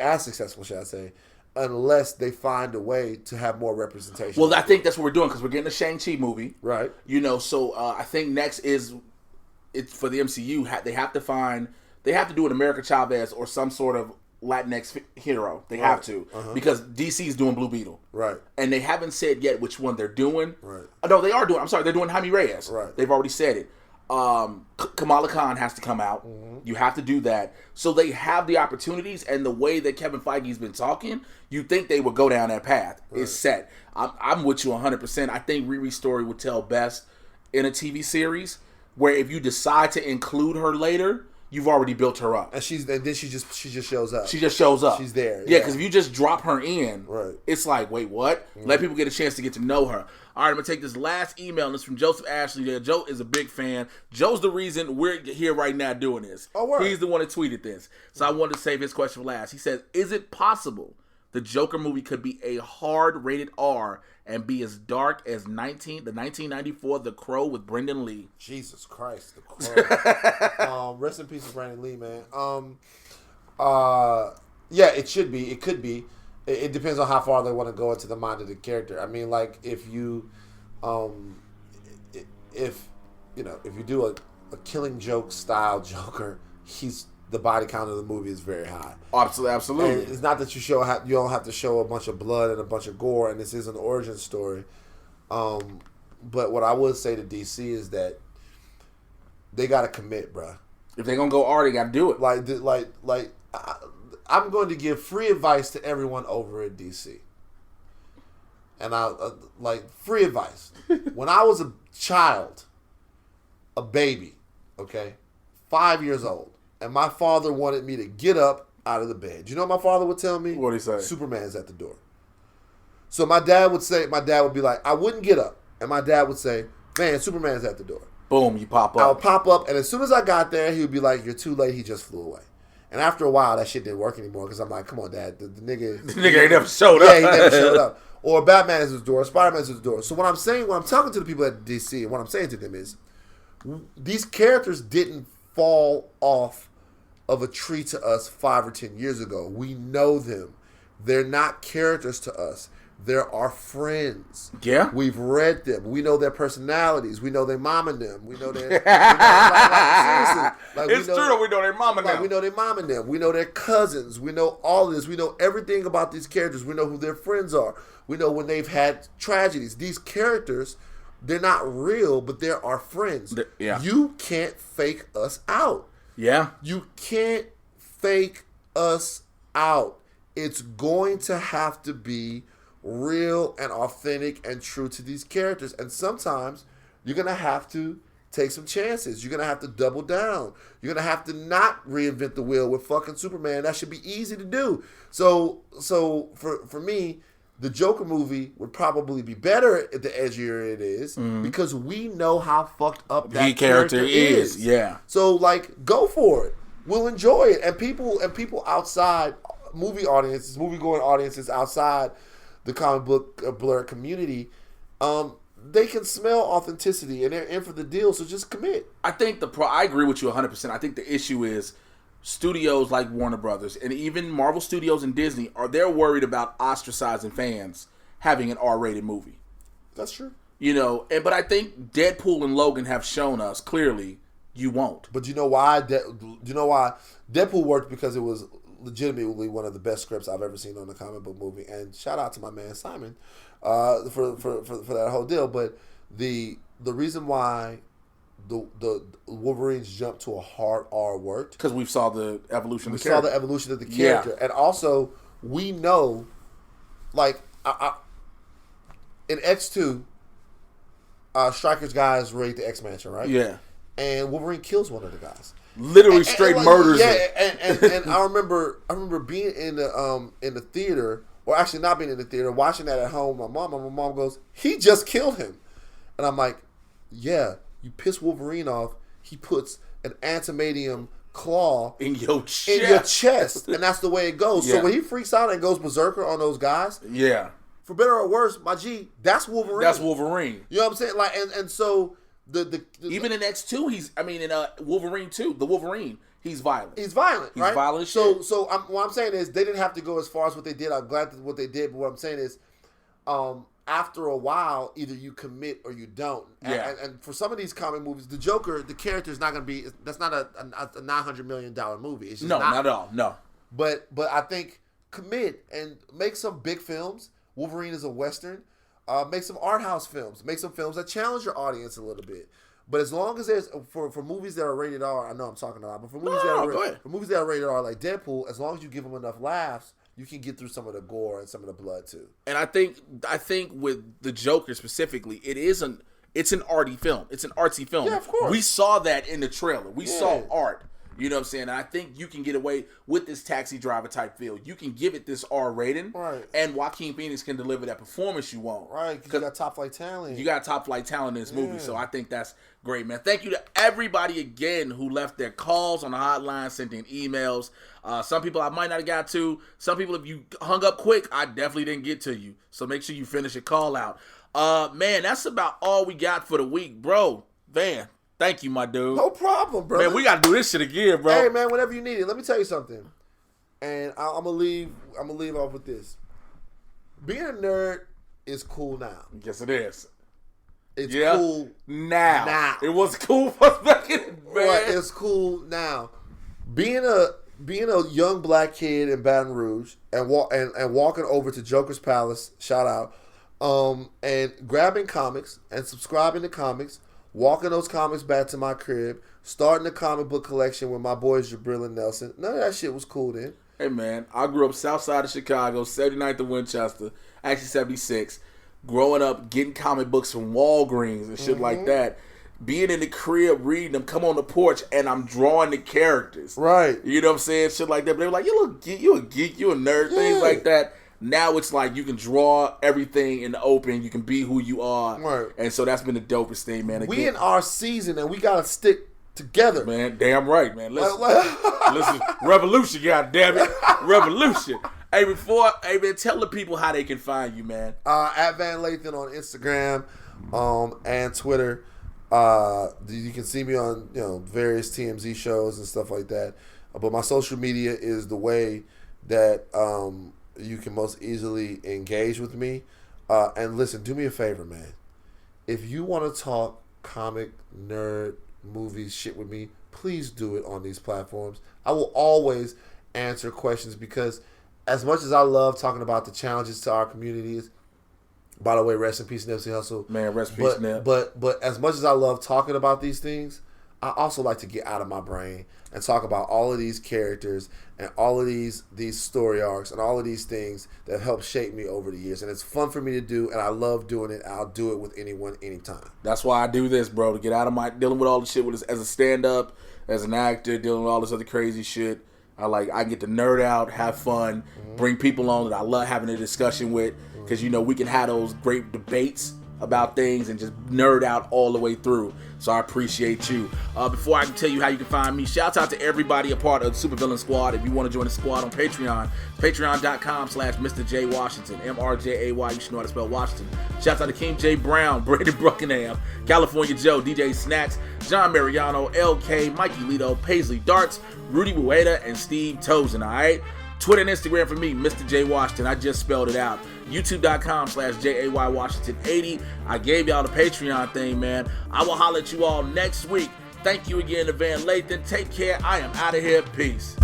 they find a way to have more representation. Well, I think that's what we're doing, because we're getting a Shang-Chi movie, right? So I think next is it's for the MCU. They have to do an America Chavez or some sort of Latinx hero. They have to, because DC is doing Blue Beetle, right? And they haven't said yet which one they're doing. Right? No, they are doing. I'm sorry, they're doing Jaime Reyes. Right? They've already said it. Kamala Khan has to come out. Mm-hmm. You have to do that. So they have the opportunities, and the way that Kevin Feige's been talking, you think they would go down that path. Right. It's set. I'm with you 100%. I think Riri's story would tell best in a TV series, where if you decide to include her later, you've already built her up. And then she just shows up. She just shows up. She's there. Yeah, because if you just drop her in, right, it's like, wait, what? Mm-hmm. Let people get a chance to get to know her. All right, I'm going to take this last email, and it's from Joseph Ashley there. Joe is a big fan. Joe's the reason we're here right now doing this. Oh, word. He's the one that tweeted this. So I wanted to save his question for last. He says, is it possible the Joker movie could be a hard rated R and be as dark as the 1994 The Crow with Brendan Lee? Jesus Christ, The Crow. Rest in peace to Brendan Lee, man. Yeah, it should be. It could be. It depends on how far they want to go into the mind of the character. I mean, like, if you do a Killing Joke style Joker, the body count of the movie is very high. Absolutely. And it's not that you don't have to show a bunch of blood and a bunch of gore, and this is an origin story. But what I would say to DC is that they got to commit, bruh. If they're gonna go R, they got to do it. I'm going to give free advice to everyone over at DC. And free advice. When I was a child, a baby, 5 years old, and my father wanted me to get up out of the bed. You know what my father would tell me? What'd he say? Superman's at the door. So my dad would be like, I wouldn't get up. And my dad would say, man, Superman's at the door. Boom, you pop up. I would pop up, and as soon as I got there, he would be like, you're too late, he just flew away. And after a while, that shit didn't work anymore, because I'm like, come on, Dad, the nigga ain't never showed up. Yeah, he never showed up. Or Batman is at the door, Spider-Man's at the door. So what I'm talking to the people at DC, and what I'm saying to them is, these characters didn't fall off of a tree to us 5 or 10 years ago. We know them. They're not characters to us. They're our friends. Yeah. We've read them. We know their personalities. We know their mom and them. We know their... seriously. It's true that we know their mom and them. We know their mom and them. We know their cousins. We know all of this. We know everything about these characters. We know who their friends are. We know when they've had tragedies. These characters, they're not real, but they're our friends. Yeah. You can't fake us out. Yeah. You can't fake us out. It's going to have to be real and authentic and true to these characters. And sometimes you're going to have to take some chances. You're going to have to double down. You're going to have to not reinvent the wheel with fucking Superman. That should be easy to do. So for me, the Joker movie would probably be better at the edgier it is, because we know how fucked up that character is. Yeah. So go for it. We'll enjoy it. And people outside, movie-going audiences outside the comic book blur community, they can smell authenticity, and they're in for the deal, so just commit. I think I agree with you 100%. I think the issue is studios like Warner Brothers and even Marvel Studios and Disney they're worried about ostracizing fans having an R-rated movie. That's true. But I think Deadpool and Logan have shown us clearly you won't. But you know why? Deadpool worked? Because it was legitimately one of the best scripts I've ever seen on a comic book movie. And shout out to my man Simon for that whole deal. But the reason why the Wolverine's jump to a hard R worked. Because we saw the evolution of the character. We saw the evolution of the character. And also, we know, like, in X2, Stryker's guys raid the X-Mansion, right? Yeah. And Wolverine kills one of the guys. Literally straight murders it. And I remember being in the theater, or actually not being in the theater, watching that at home with my mom, and my mom goes, he just killed him. And I'm like, yeah, you piss Wolverine off, he puts an adamantium claw in your chest. And that's the way it goes. Yeah. So when he freaks out and goes berserker on those guys, yeah, for better or worse, my G, that's Wolverine. That's Wolverine. You know what I'm saying? Like, and so the even in X2, in Wolverine 2, the Wolverine, he's violent. He's violent, right? He's violent as shit. So what I'm saying is they didn't have to go as far as what they did. I'm glad that what they did, but what I'm saying is, after a while, either you commit or you don't. And for some of these comic movies, the Joker, the character is not going to be. That's not a $900 million movie. It's just not at all. No. But I think commit and make some big films. Wolverine is a Western. Make some art house films. Make some films that challenge your audience a little bit. But as long as there's for movies that are rated R, I know I'm talking a lot, but for movies that are rated R like Deadpool, as long as you give them enough laughs, you can get through some of the gore and some of the blood too. And I think with the Joker specifically, it's an arty film. It's an artsy film. Yeah, of course. We saw that in the trailer. We saw art. You know what I'm saying? And I think you can get away with this Taxi Driver type feel. You can give it this R rating, right? And Joaquin Phoenix can deliver that performance you want, right? Because you got top flight talent. You got top flight talent in this movie, so I think that's great, man. Thank you to everybody again who left their calls on the hotline, sent in emails. Some people I might not have got to. Some people, if you hung up quick, I definitely didn't get to you. So make sure you finish your call out. Man, that's about all we got for the week, bro. Man. Thank you, my dude. No problem, bro. Man, we gotta do this shit again, bro. Hey, man, whenever you need it. Let me tell you something. And I'm gonna leave off with this. Being a nerd is cool now. Yes, it is. It's cool now. It was cool for us back in the day. Right, it's cool now. Being a young black kid in Baton Rouge and walking over to Joker's Palace, shout out, and grabbing comics and subscribing to comics. Walking those comics back to my crib, starting a comic book collection with my boys Jabril and Nelson. None of that shit was cool then. Hey, man, I grew up south side of Chicago, 79th of Winchester, actually 76. Growing up, getting comic books from Walgreens and shit like that. Being in the crib, reading them, come on the porch, and I'm drawing the characters. Right. You know what I'm saying? Shit like that. But they were like, you a geek, you a nerd, things like that. Now it's like you can draw everything in the open. You can be who you are. Right. And so that's been the dopest thing, man. Again, we in our season and we got to stick together. Man, damn right, man. Listen, revolution, goddammit. Revolution. Hey, man, tell the people how they can find you, man. At Van Lathan on Instagram and Twitter. You can see me on various TMZ shows and stuff like that. But my social media is the way that you can most easily engage with me. And listen, do me a favor, man. If you want to talk comic, nerd, movies, shit with me, please do it on these platforms. I will always answer questions because as much as I love talking about the challenges to our communities, by the way, rest in peace, Nipsey Hussle. Man, rest in peace, Nip. But as much as I love talking about these things, I also like to get out of my brain and talk about all of these characters and all of these story arcs and all of these things that helped shape me over the years. And it's fun for me to do, and I love doing it. I'll do it with anyone, anytime. That's why I do this, bro, to get out of my dealing with all the shit as a stand-up, as an actor, dealing with all this other crazy shit. I get to nerd out, have fun, bring people on that I love having a discussion with, because, we can have those great debates about things and just nerd out all the way through. So I appreciate you. Before I can tell you how you can find me, shout out to everybody a part of the Supervillain Squad. If you want to join the squad on Patreon, patreon.com/Mr. J Washington, MRJAY. You should know how to spell Washington. Shout out to King J Brown, Brady Bruckingham, California Joe, DJ Snacks, John Mariano, LK, Mikey Lito, Paisley Darts, Rudy Bueda, and Steve Tozen. All right. Twitter and Instagram for me, Mr. J Washington. I just spelled it out. YouTube.com/JAY Washington 80. I gave y'all the Patreon thing, man. I will holler at you all next week. Thank you again to Van Lathan. Take care. I am out of here. Peace.